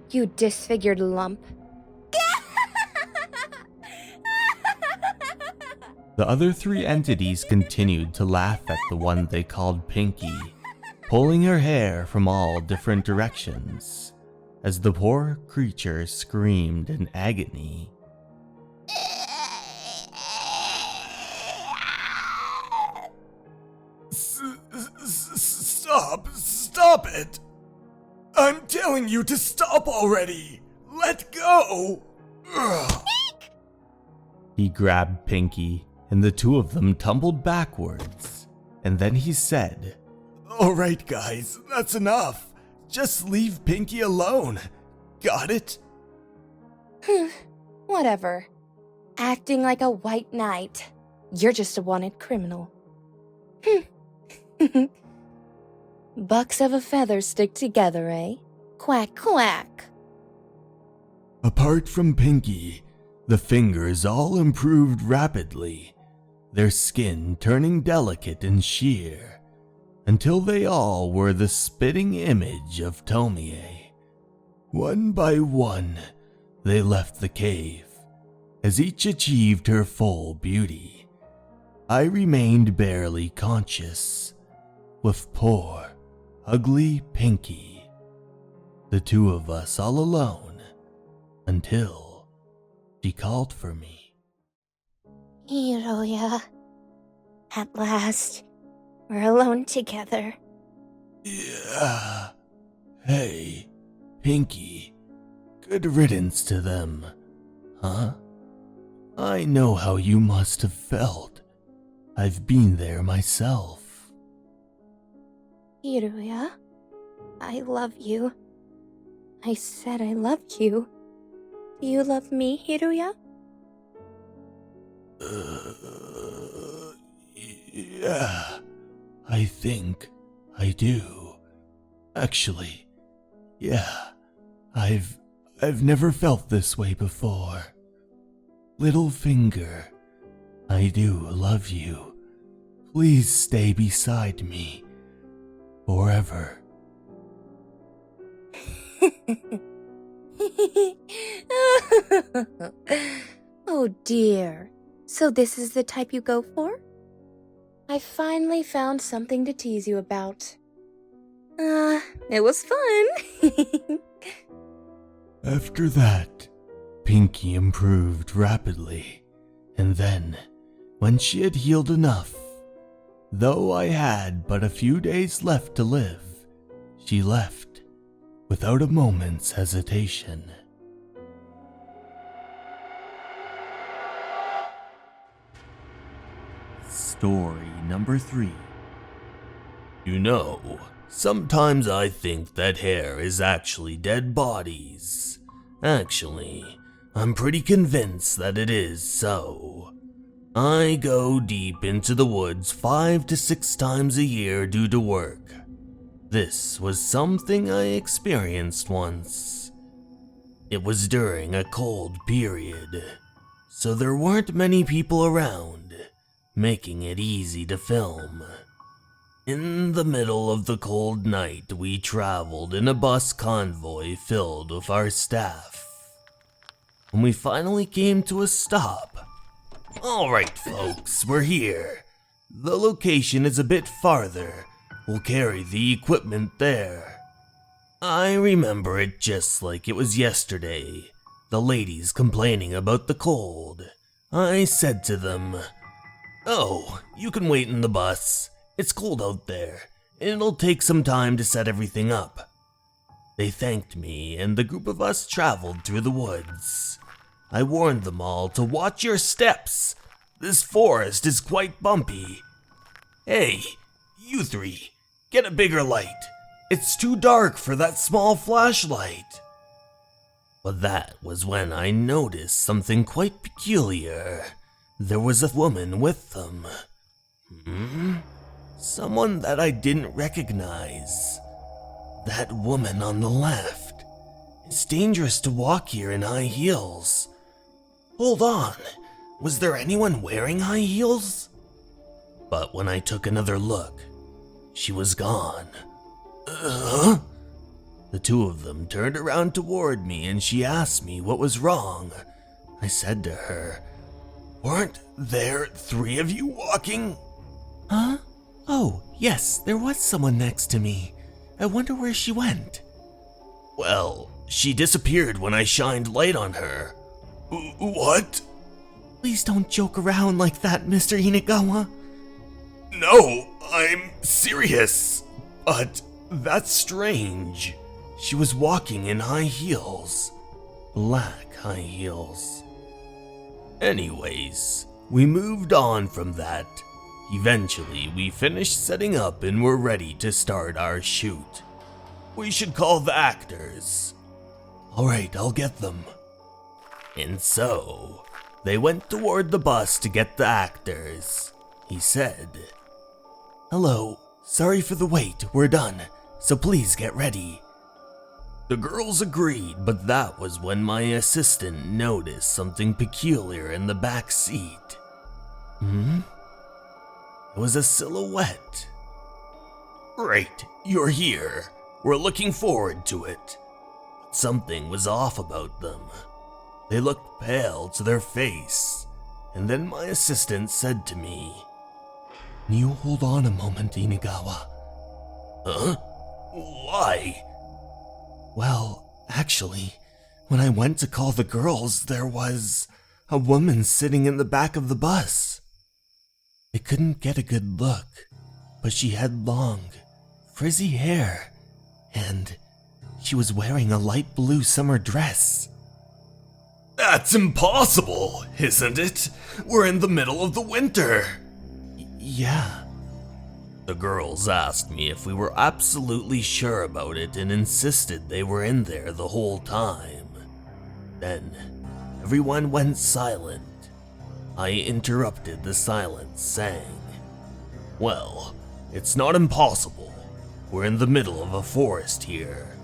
You disfigured lump. The other three entities continued to laugh at the one they called Pinky, pulling her hair from all different directions, as the poor creature screamed in agony. Stop it! I'm telling you to stop already! Let go! Ugh. He grabbed Pinky, and the two of them tumbled backwards, and then he said, Alright guys, that's enough. Just leave Pinky alone. Got it? Whatever. Acting like a white knight. You're just a wanted criminal. Bucks of a feather stick together, eh? Quack, quack. Apart from Pinky, the fingers all improved rapidly, their skin turning delicate and sheer, until they all were the spitting image of Tomier. One by one, they left the cave, as each achieved her full beauty. I remained barely conscious, with poor, ugly Pinky, the two of us all alone, until she called for me. Hiroya. At last, we're alone together. Yeah. Hey, Pinky. Good riddance to them, huh? I know how you must have felt. I've been there myself. Hiroya, I love you. I said I loved you. Do you love me, Hiroya? Yeah, I think I do. Actually, yeah, I've never felt this way before. Little finger, I do love you. Please stay beside me. Forever. Oh dear. So this is the type you go for? I finally found something to tease you about. It was fun. After that, Pinky improved rapidly, and then, when she had healed enough, though I had but a few days left to live, she left without a moment's hesitation. Story number 3. You know, sometimes I think that hair is actually dead bodies. Actually, I'm pretty convinced that it is so. I go deep into the woods 5 to 6 times a year due to work. This was something I experienced once. It was during a cold period, so there weren't many people around, making it easy to film. In the middle of the cold night, we traveled in a bus convoy filled with our staff. When we finally came to a stop, Alright, folks, we're here. The location is a bit farther. We'll carry the equipment there. I remember it just like it was yesterday. The ladies complaining about the cold. I said to them, "Oh, you can wait in the bus. It's cold out there, and it'll take some time to set everything up." They thanked me, and the group of us traveled through the woods. I warned them all to watch your steps. This forest is quite bumpy. Hey, you three, get a bigger light. It's too dark for that small flashlight. But that was when I noticed something quite peculiar. There was a woman with them. Someone that I didn't recognize. That woman on the left. It's dangerous to walk here in high heels. Hold on, was there anyone wearing high heels? But when I took another look, she was gone. The two of them turned around toward me and she asked me what was wrong. I said to her, "Weren't there 3 of you walking?" Huh? Oh, yes, there was someone next to me. I wonder where she went. Well, she disappeared when I shined light on her. What? Please don't joke around like that, Mr. Inagawa. No, I'm serious. But that's strange. She was walking in high heels. Black high heels. Anyways, we moved on from that. Eventually, we finished setting up and were ready to start our shoot. We should call the actors. Alright, I'll get them. And so, they went toward the bus to get the actors. He said, "Hello, sorry for the wait, we're done, so please get ready." The girls agreed, but that was when my assistant noticed something peculiar in the back seat. It was a silhouette. "Great, you're here. We're looking forward to it." Something was off about them. They looked pale to their face, and then my assistant said to me, "Can you hold on a moment, Inagawa?" "Huh? Why?" Well, actually, when I went to call the girls, there was a woman sitting in the back of the bus. I couldn't get a good look, but she had long, frizzy hair, and she was wearing a light blue summer dress. "That's impossible, isn't it? We're in the middle of the winter." Yeah. The girls asked me if we were absolutely sure about it and insisted they were in there the whole time. Then, everyone went silent. I interrupted the silence, saying, "Well, it's not impossible. We're in the middle of a forest here.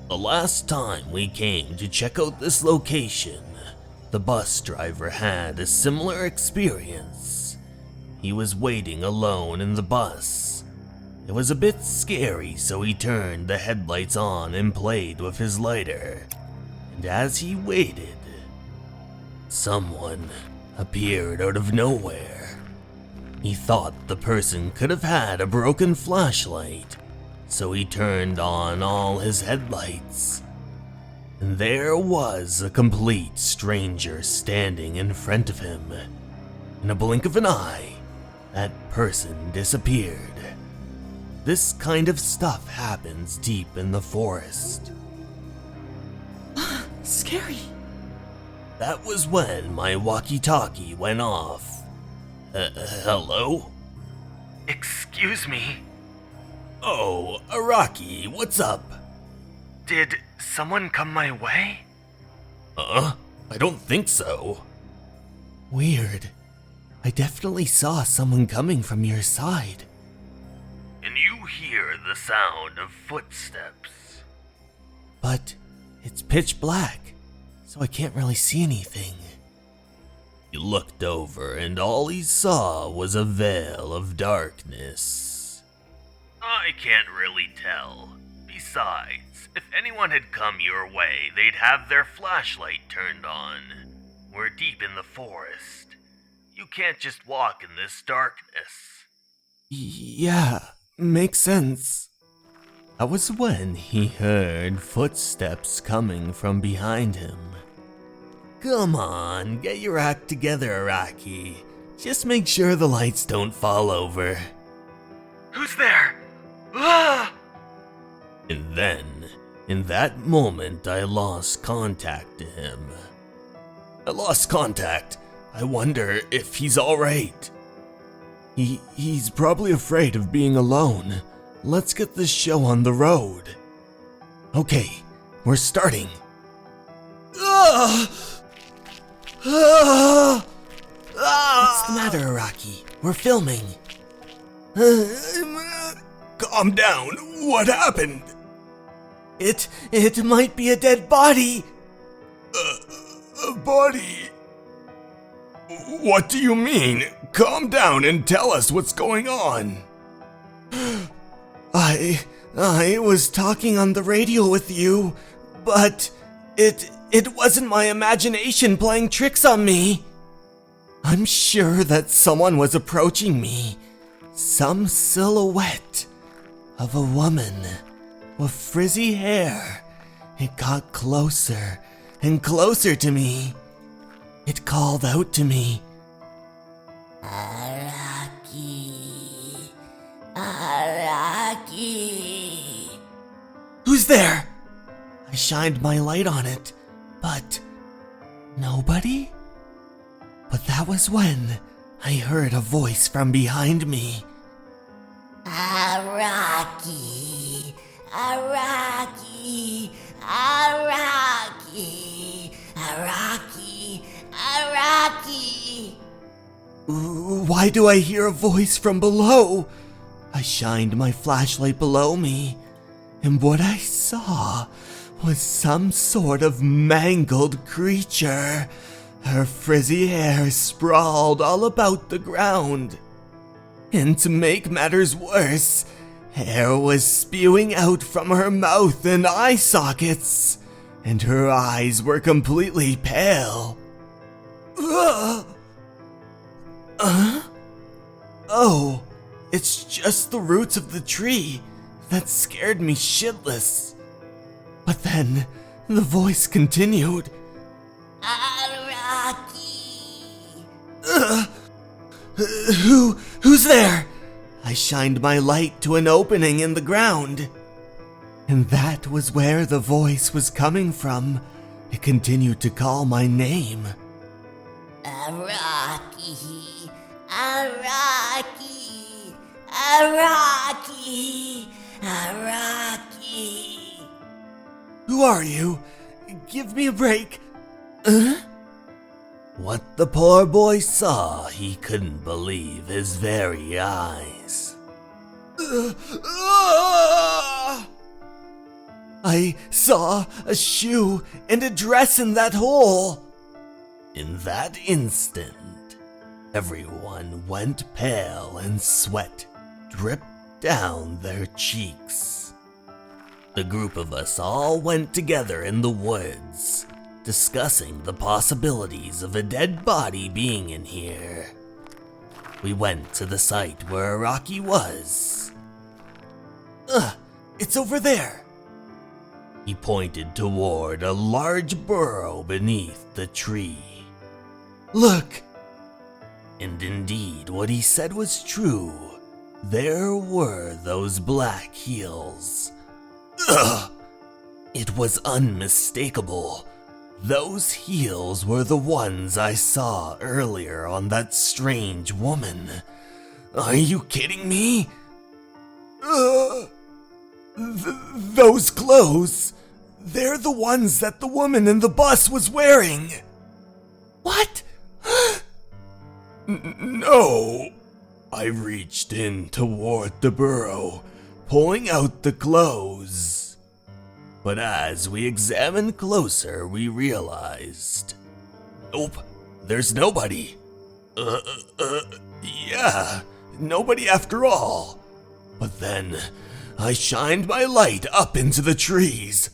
The last time we came to check out this location, the bus driver had a similar experience. He was waiting alone in the bus. It was a bit scary, so he turned the headlights on and played with his lighter. And as he waited, someone appeared out of nowhere. He thought the person could have had a broken flashlight, so he turned on all his headlights. And there was a complete stranger standing in front of him. In a blink of an eye, that person disappeared. This kind of stuff happens deep in the forest. Scary. That was when my walkie-talkie went off. Hello? Excuse me. Oh, Araki, what's up? Did someone come my way? I don't think so. Weird. I definitely saw someone coming from your side. Can you hear the sound of footsteps? But it's pitch black, so I can't really see anything. He looked over and all he saw was a veil of darkness. I can't really tell. Besides, if anyone had come your way, they'd have their flashlight turned on. We're deep in the forest. You can't just walk in this darkness. Yeah, makes sense. That was when he heard footsteps coming from behind him. Come on, get your act together, Araki. Just make sure the lights don't fall over. Who's there? Ah! And then, in that moment, I lost contact to him. I lost contact. I wonder if he's alright. He's probably afraid of being alone. Let's get this show on the road. Okay, we're starting. What's the matter, Araki? We're filming. Calm down. What happened? It might be a dead body. A body? What do you mean? Calm down and tell us what's going on. I was talking on the radio with you, but it wasn't my imagination playing tricks on me. I'm sure that someone was approaching me. Some silhouette of a woman with frizzy hair. It got closer and closer to me. It called out to me. Araki. Araki. Who's there? I shined my light on it, but nobody? But that was when I heard a voice from behind me. Araki. Araki. Araki. Araki. Araki. Why do I hear a voice from below? I shined my flashlight below me, and what I saw was some sort of mangled creature. Her frizzy hair sprawled all about the ground. And to make matters worse, hair was spewing out from her mouth and eye sockets, and her eyes were completely pale. Oh, it's just the roots of the tree that scared me shitless. But then the voice continued. Araki. Who's there? I shined my light to an opening in the ground. And that was where the voice was coming from. It continued to call my name. Araki. Araki. Araki. Araki. Who are you? Give me a break. What the poor boy saw, he couldn't believe his very eyes. I saw a shoe and a dress in that hole. In that instant, everyone went pale and sweat dripped down their cheeks. The group of us all went together in the woods, discussing the possibilities of a dead body being in here. We went to the site where Araki was. It's over there. He pointed toward a large burrow beneath the tree. Look! And indeed, what he said was true. There were those black heels. It was unmistakable. Those heels were the ones I saw earlier on that strange woman. Are you kidding me? Those clothes, they're the ones that the woman in the bus was wearing. What? No. I reached in toward the burrow, pulling out the clothes. But as we examined closer, we realized... Nope, there's nobody. Yeah, nobody after all. But then, I shined my light up into the trees.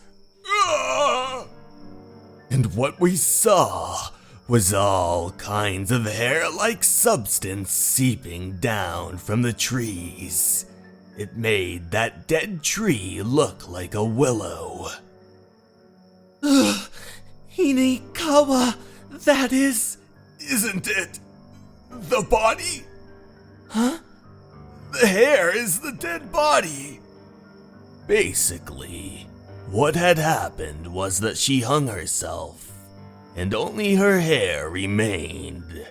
And what we saw was all kinds of hair-like substance seeping down from the trees. It made that dead tree look like a willow. Ugh, Hinekawa, that is... Isn't it the body? Huh? The hair is the dead body. Basically, what had happened was that she hung herself, and only her hair remained.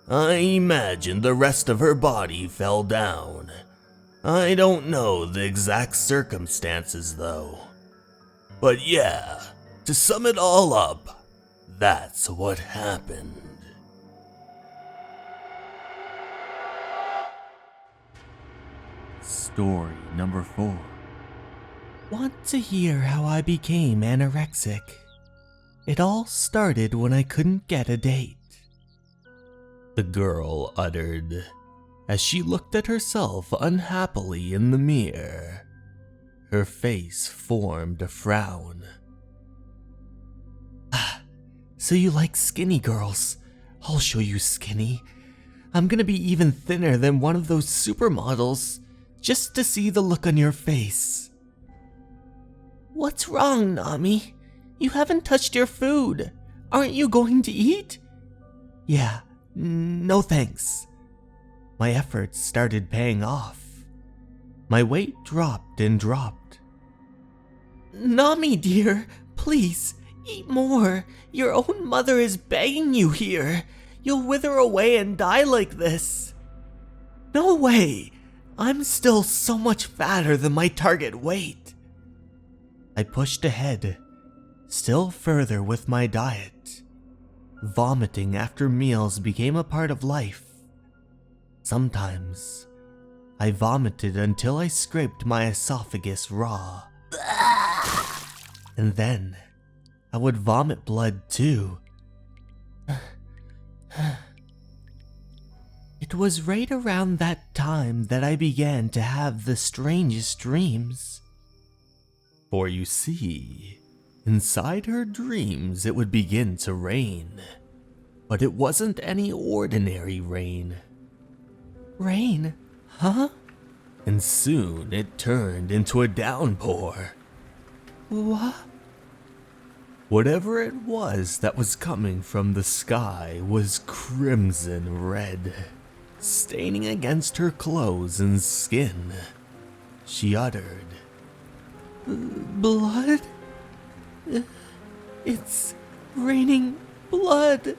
I imagine the rest of her body fell down. I don't know the exact circumstances though. But yeah, to sum it all up, that's what happened. Story number 4. Want to hear how I became anorexic? It all started when I couldn't get a date. The girl uttered as she looked at herself unhappily in the mirror. Her face formed a frown. So you like skinny girls? I'll show you skinny. I'm gonna be even thinner than one of those supermodels, just to see the look on your face. What's wrong, Nami? You haven't touched your food. Aren't you going to eat? Yeah, no thanks. My efforts started paying off. My weight dropped and dropped. Nami, dear, please, eat more. Your own mother is begging you here. You'll wither away and die like this. No way. I'm still so much fatter than my target weight. I pushed ahead, still further with my diet. Vomiting after meals became a part of life. Sometimes, I vomited until I scraped my esophagus raw. And then, I would vomit blood too. It was right around that time that I began to have the strangest dreams. For you see, inside her dreams it would begin to rain. But it wasn't any ordinary rain. Rain? Huh? And soon it turned into a downpour. What? Whatever it was that was coming from the sky was crimson red, staining against her clothes and skin. She uttered, Blood? It's raining blood.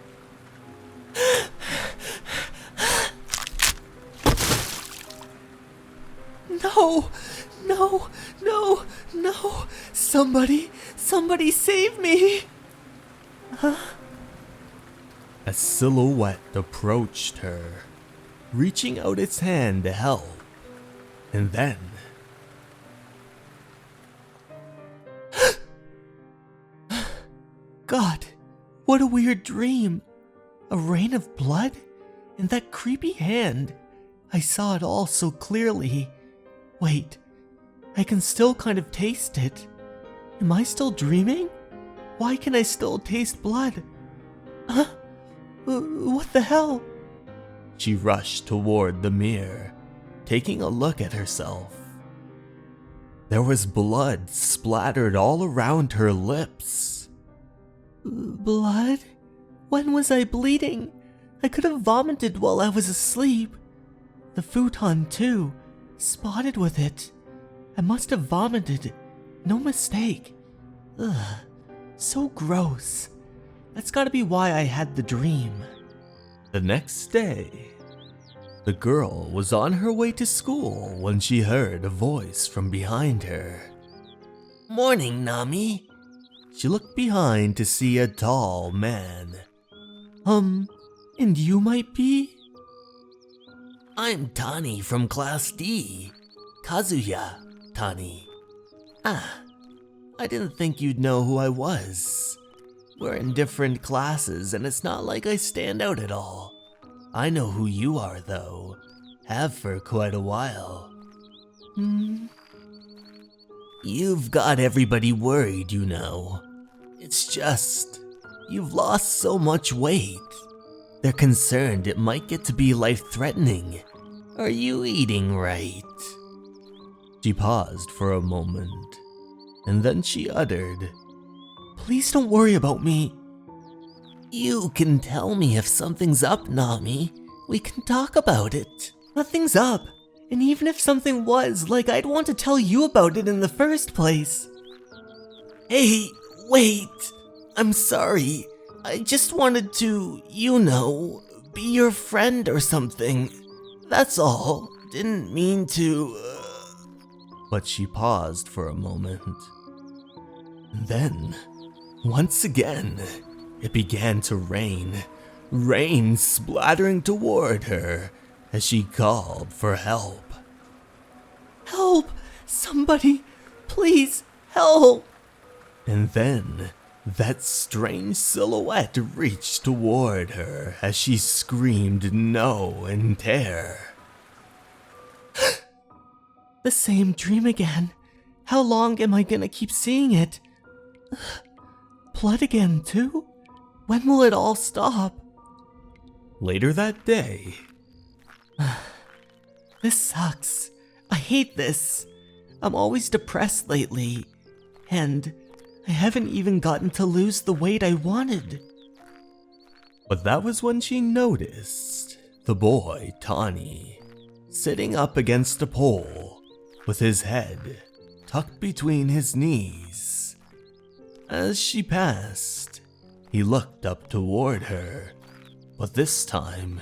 No, no, no, no. Somebody save me. Huh? A silhouette approached her, reaching out its hand to help. And then, God, what a weird dream. A rain of blood? And that creepy hand. I saw it all so clearly. Wait, I can still kind of taste it. Am I still dreaming? Why can I still taste blood? Huh? What the hell? she rushed toward the mirror, taking a look at herself. There was blood splattered all around her lips. Blood? When was I bleeding? I could have vomited while I was asleep. The futon, too, spotted with it. I must have vomited. No mistake. Ugh, so gross. That's gotta be why I had the dream. The next day, the girl was on her way to school when she heard a voice from behind her. Morning, Nami. She looked behind to see a tall man. And you might be? I'm Tani from Class D. Kazuya, Tani. I didn't think you'd know who I was. We're in different classes and it's not like I stand out at all. I know who you are though. Have for quite a while. You've got everybody worried, you know. It's just, You've lost so much weight. They're concerned it might get to be life-threatening. Are you eating right? She paused for a moment, and then she uttered, "Please don't worry about me." "You can tell me if something's up, Nami. We can talk about it." "Nothing's up. And even if something was, I'd want to tell you about it in the first place." "Hey, wait. I'm sorry. I just wanted to, be your friend or something. That's all. Didn't mean to, But she paused for a moment. Then, once again, it began to rain. Rain splattering toward her as she called for help. "Help! Somebody! Please, help!" And then, that strange silhouette reached toward her as she screamed no in terror. The same dream again. How long am I gonna keep seeing it? Blood again, too? When will it all stop? Later that day. This sucks. I hate this. I'm always depressed lately. And I haven't even gotten to lose the weight I wanted. But that was when she noticed the boy, Tomie, sitting up against a pole with his head tucked between his knees. As she passed, he looked up toward her, but this time,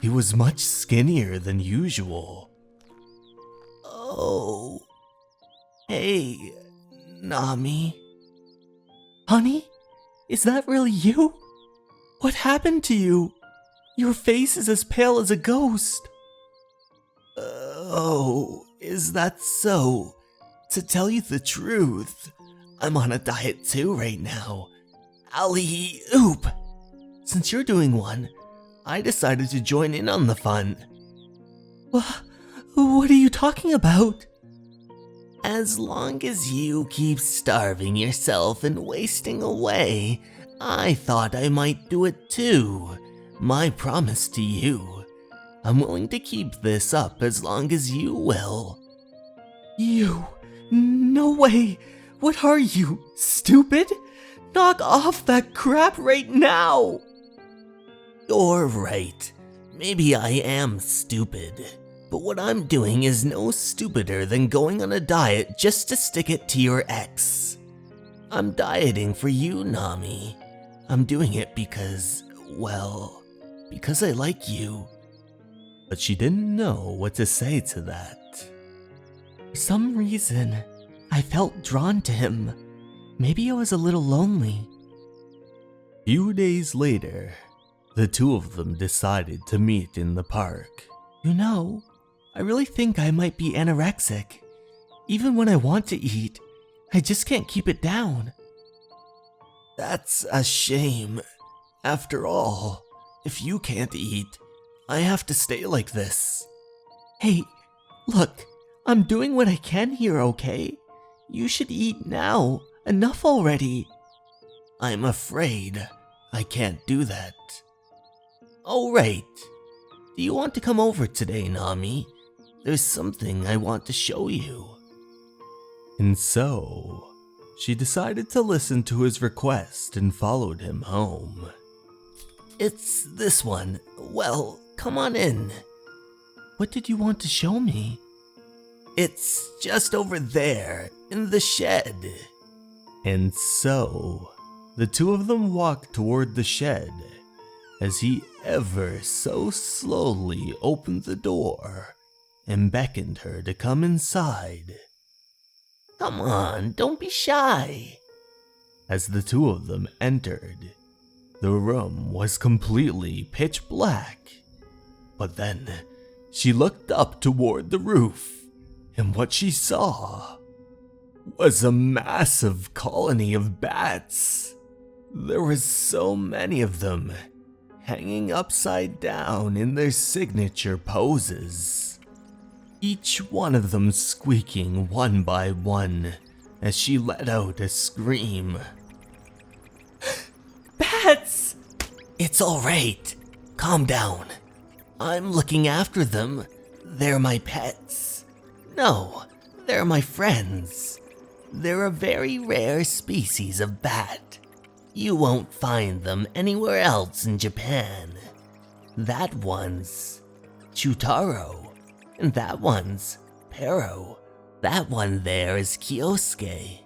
he was much skinnier than usual. "Oh, hey, Nami." "Honey, is that really you? What happened to you? Your face is as pale as a ghost." "Oh, is that so? To tell you the truth, I'm on a diet too right now. Alley-oop! Since you're doing one, I decided to join in on the fun." What are you talking about?" "As long as you keep starving yourself and wasting away, I thought I might do it too. My promise to you. I'm willing to keep this up as long as you will." "You? No way! What are you, stupid? Knock off that crap right now!" "You're right. Maybe I am stupid. But what I'm doing is no stupider than going on a diet just to stick it to your ex. I'm dieting for you, Nami. I'm doing it because I like you." But she didn't know what to say to that. For some reason, I felt drawn to him. Maybe I was a little lonely. Few days later, the two of them decided to meet in the park. I really think I might be anorexic. Even when I want to eat, I just can't keep it down. "That's a shame. After all, if you can't eat, I have to stay like this." "Hey, look, I'm doing what I can here, okay? You should eat now. Enough already." "I'm afraid I can't do that." "Oh, right. Do you want to come over today, Nami? There's something I want to show you." And so, she decided to listen to his request and followed him home. "It's this one. Well, come on in." "What did you want to show me?" "It's just over there, in the shed." And so, the two of them walked toward the shed as he ever so slowly opened the door and beckoned her to come inside. "Come on, don't be shy." As the two of them entered, the room was completely pitch black. But then, she looked up toward the roof, and what she saw was a massive colony of bats. There were so many of them, hanging upside down in their signature poses. Each one of them squeaking one by one as she let out a scream. pets! It's alright. Calm down. I'm looking after them. They're my pets. No, they're my friends. They're a very rare species of bat. You won't find them anywhere else in Japan. That one's Chutaro, and that one's Pero. That one there is Kyosuke.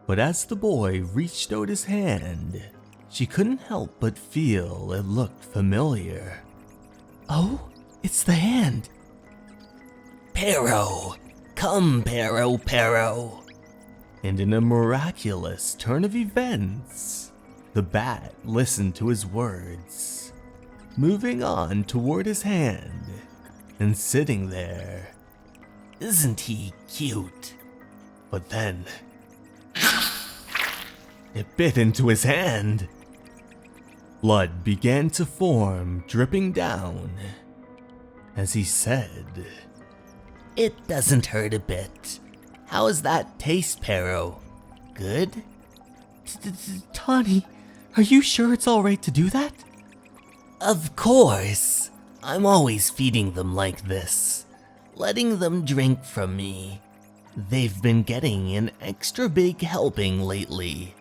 But as the boy reached out his hand, she couldn't help but feel it looked familiar. Oh, it's the hand. Pero! Come, Pero! And in a miraculous turn of events, the bat listened to his words, moving on toward his hand and sitting there. Isn't he cute? But then, it bit into his hand. Blood began to form, dripping down. As he said, It doesn't hurt a bit. How does that taste, Pero? Good? Tani, are you sure it's alright to do that? Of course. I'm always feeding them like this, letting them drink from me. They've been getting an extra big helping lately.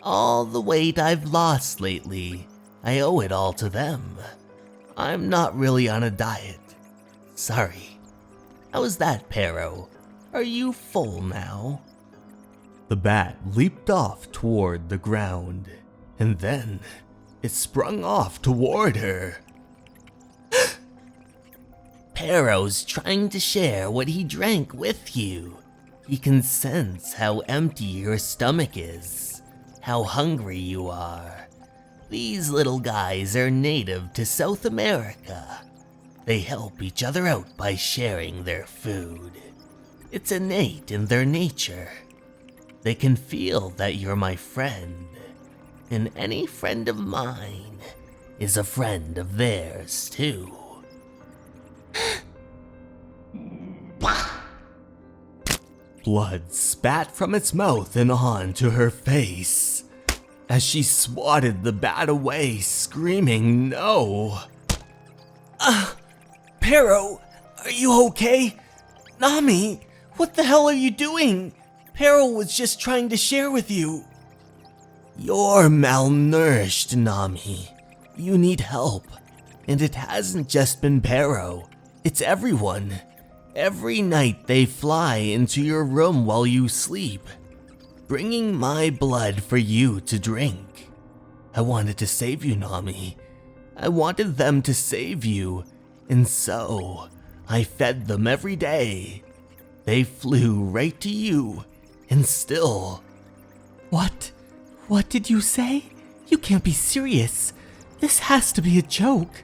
All the weight I've lost lately, I owe it all to them. I'm not really on a diet. Sorry. How's that, Pero? Are you full now? The bat leaped off toward the ground, and then it sprung off toward her. Pero's trying to share what he drank with you. He can sense how empty your stomach is, how hungry you are. These little guys are native to South America. They help each other out by sharing their food. It's innate in their nature. They can feel that you're my friend, and any friend of mine is a friend of theirs too. Blood spat from its mouth and onto her face as she swatted the bat away, screaming no. Pero, are you okay? Nami, what the hell are you doing? Pero was just trying to share with you. You're malnourished, Nami. You need help. And it hasn't just been Pero, it's everyone. Every night they fly into your room while you sleep, bringing my blood for you to drink. I wanted to save you, Nami. I wanted them to save you, and so I fed them every day. They flew right to you, and still... What? What did you say? You can't be serious. This has to be a joke.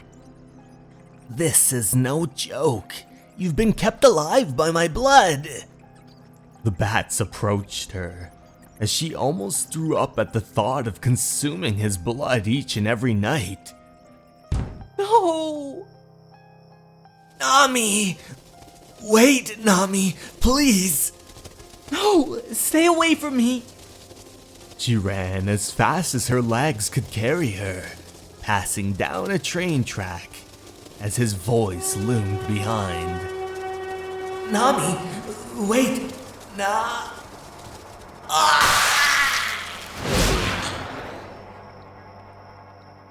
This is no joke. You've been kept alive by my blood. The bats approached her, as she almost threw up at the thought of consuming his blood each and every night. No! Nami! Wait, Nami, please! No, stay away from me! She ran as fast as her legs could carry her, passing down a train track as his voice loomed behind. Nami, wait,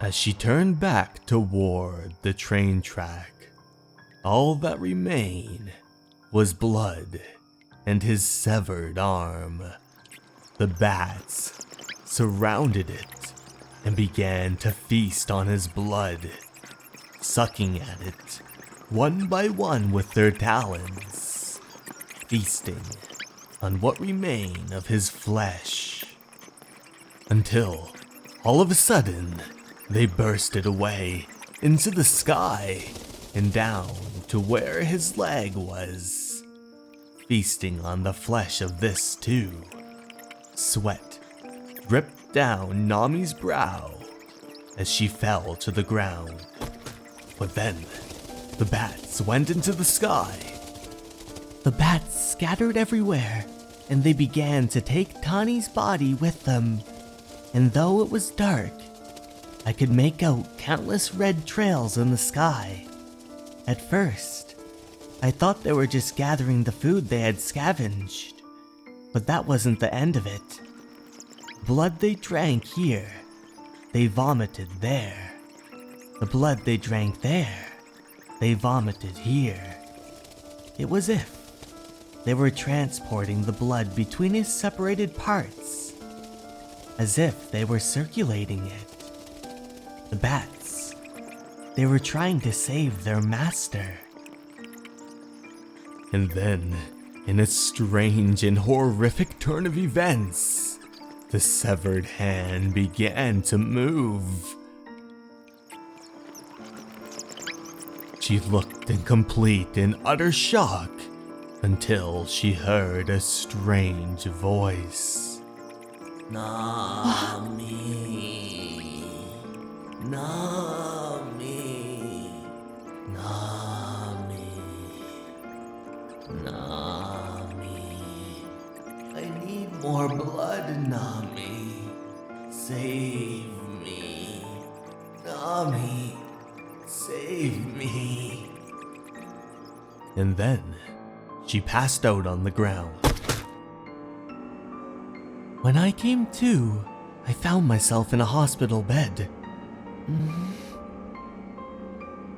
As she turned back toward the train track, all that remained was blood and his severed arm. The bats surrounded it and began to feast on his blood, sucking at it one by one with their talons, feasting on what remained of his flesh, until all of a sudden they bursted away into the sky and down to where his leg was, feasting on the flesh of this too. Sweat dripped down Nami's brow as she fell to the ground. But then, the bats went into the sky. The bats scattered everywhere, and they began to take Tani's body with them. And though it was dark, I could make out countless red trails in the sky. At first, I thought they were just gathering the food they had scavenged, but that wasn't the end of it. Blood they drank here, they vomited there. The blood they drank there, they vomited here. It was if they were transporting the blood between his separated parts, as if they were circulating it. The bats, they were trying to save their master. And then, in a strange and horrific turn of events, the severed hand began to move. She looked in complete and utter shock until she heard a strange voice. Nami, Nami, Nami, Nami. I need more blood, Nami. Save me. Nami, save me. And then, she passed out on the ground. When I came to, I found myself in a hospital bed.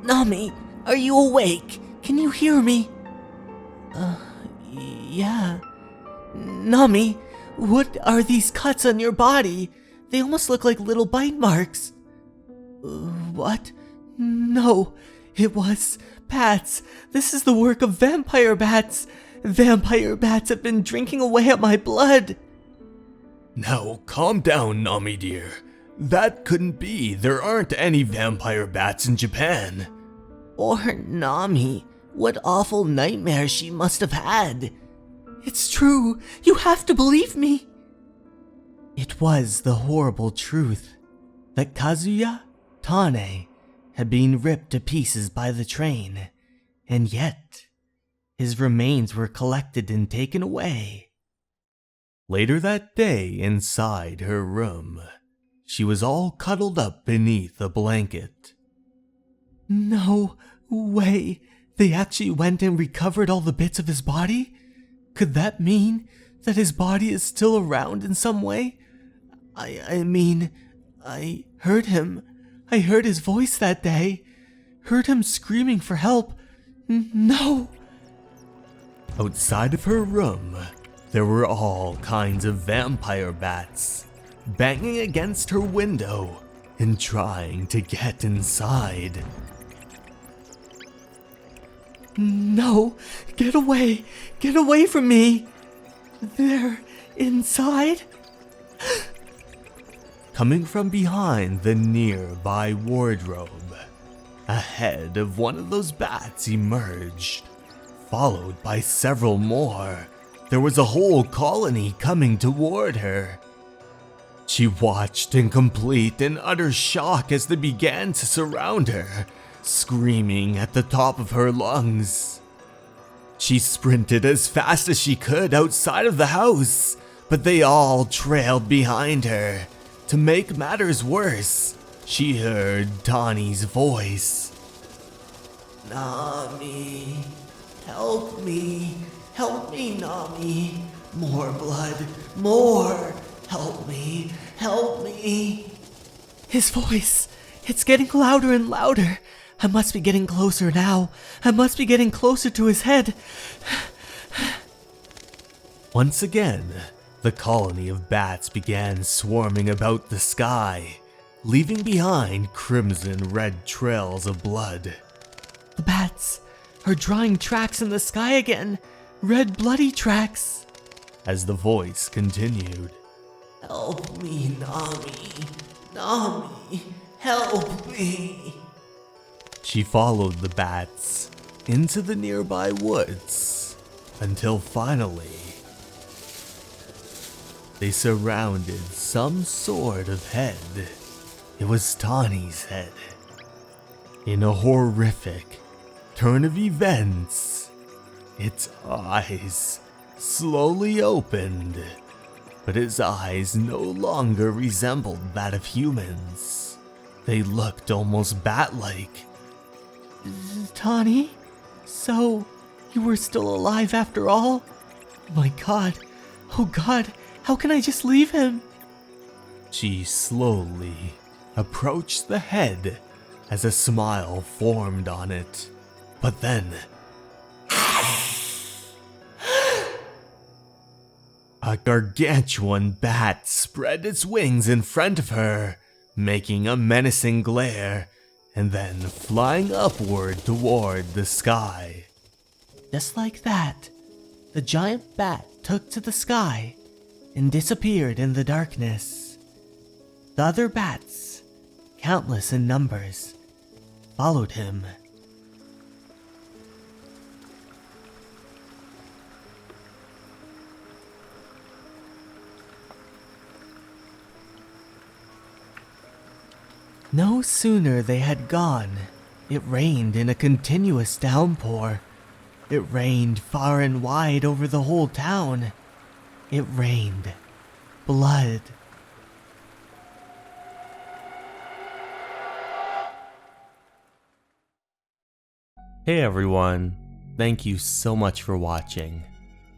Nami, are you awake? Can you hear me? Yeah. Nami, what are these cuts on your body? They almost look like little bite marks. What? No, it was bats. This is the work of vampire bats. Vampire bats have been drinking away at my blood. Now, calm down, Nami dear. That couldn't be. There aren't any vampire bats in Japan. Or Nami, what awful nightmare she must have had. It's true. You have to believe me. It was the horrible truth that Kazuya Tane had been ripped to pieces by the train, and yet his remains were collected and taken away. Later that day, inside her room, she was all cuddled up beneath a blanket. No way. They actually went and recovered all the bits of his body? Could that mean that his body is still around in some way? I mean, I heard him. I heard his voice that day. Heard him screaming for help. No. Outside of her room, there were all kinds of vampire bats, banging against her window and trying to get inside. No, get away from me. They're inside? Coming from behind the nearby wardrobe, a head of one of those bats emerged, followed by several more. There was a whole colony coming toward her. She watched in complete and utter shock as they began to surround her, screaming at the top of her lungs. She sprinted as fast as she could outside of the house, but they all trailed behind her. To make matters worse, she heard Tani's voice. Nami, help me, Nami. More blood, more. Help me. His voice, it's getting louder and louder. I must be getting closer now. I must be getting closer to his head. Once again, the colony of bats began swarming about the sky, leaving behind crimson red trails of blood. The bats are drawing tracks in the sky again. Red bloody tracks. As the voice continued. Help me, Nami, help me. She followed the bats into the nearby woods until finally they surrounded some sort of head. It was Tani's head. In a horrific turn of events, its eyes slowly opened, but his eyes no longer resembled that of humans. They looked almost bat-like. Tani? So, you were still alive after all? My god. Oh god, how can I just leave him? She slowly approached the head as a smile formed on it. But then... a gargantuan bat spread its wings in front of her, making a menacing glare, and then flying upward toward the sky. Just like that, the giant bat took to the sky and disappeared in the darkness. The other bats, countless in numbers, followed him. No sooner they had gone, it rained in a continuous downpour. It rained far and wide over the whole town. It rained blood. Hey everyone, thank you so much for watching.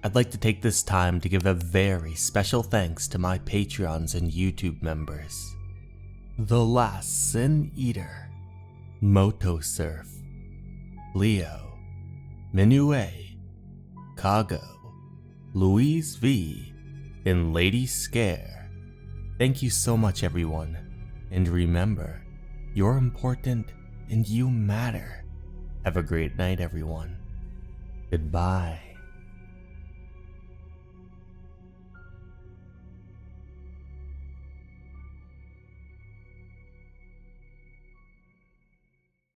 I'd like to take this time to give a very special thanks to my Patreons and YouTube members. The Last Sin Eater, Motosurf, Leo, Minue, Kago, Louise V, and Lady Scare. Thank you so much everyone, and remember, you're important and you matter. Have a great night everyone. Goodbye.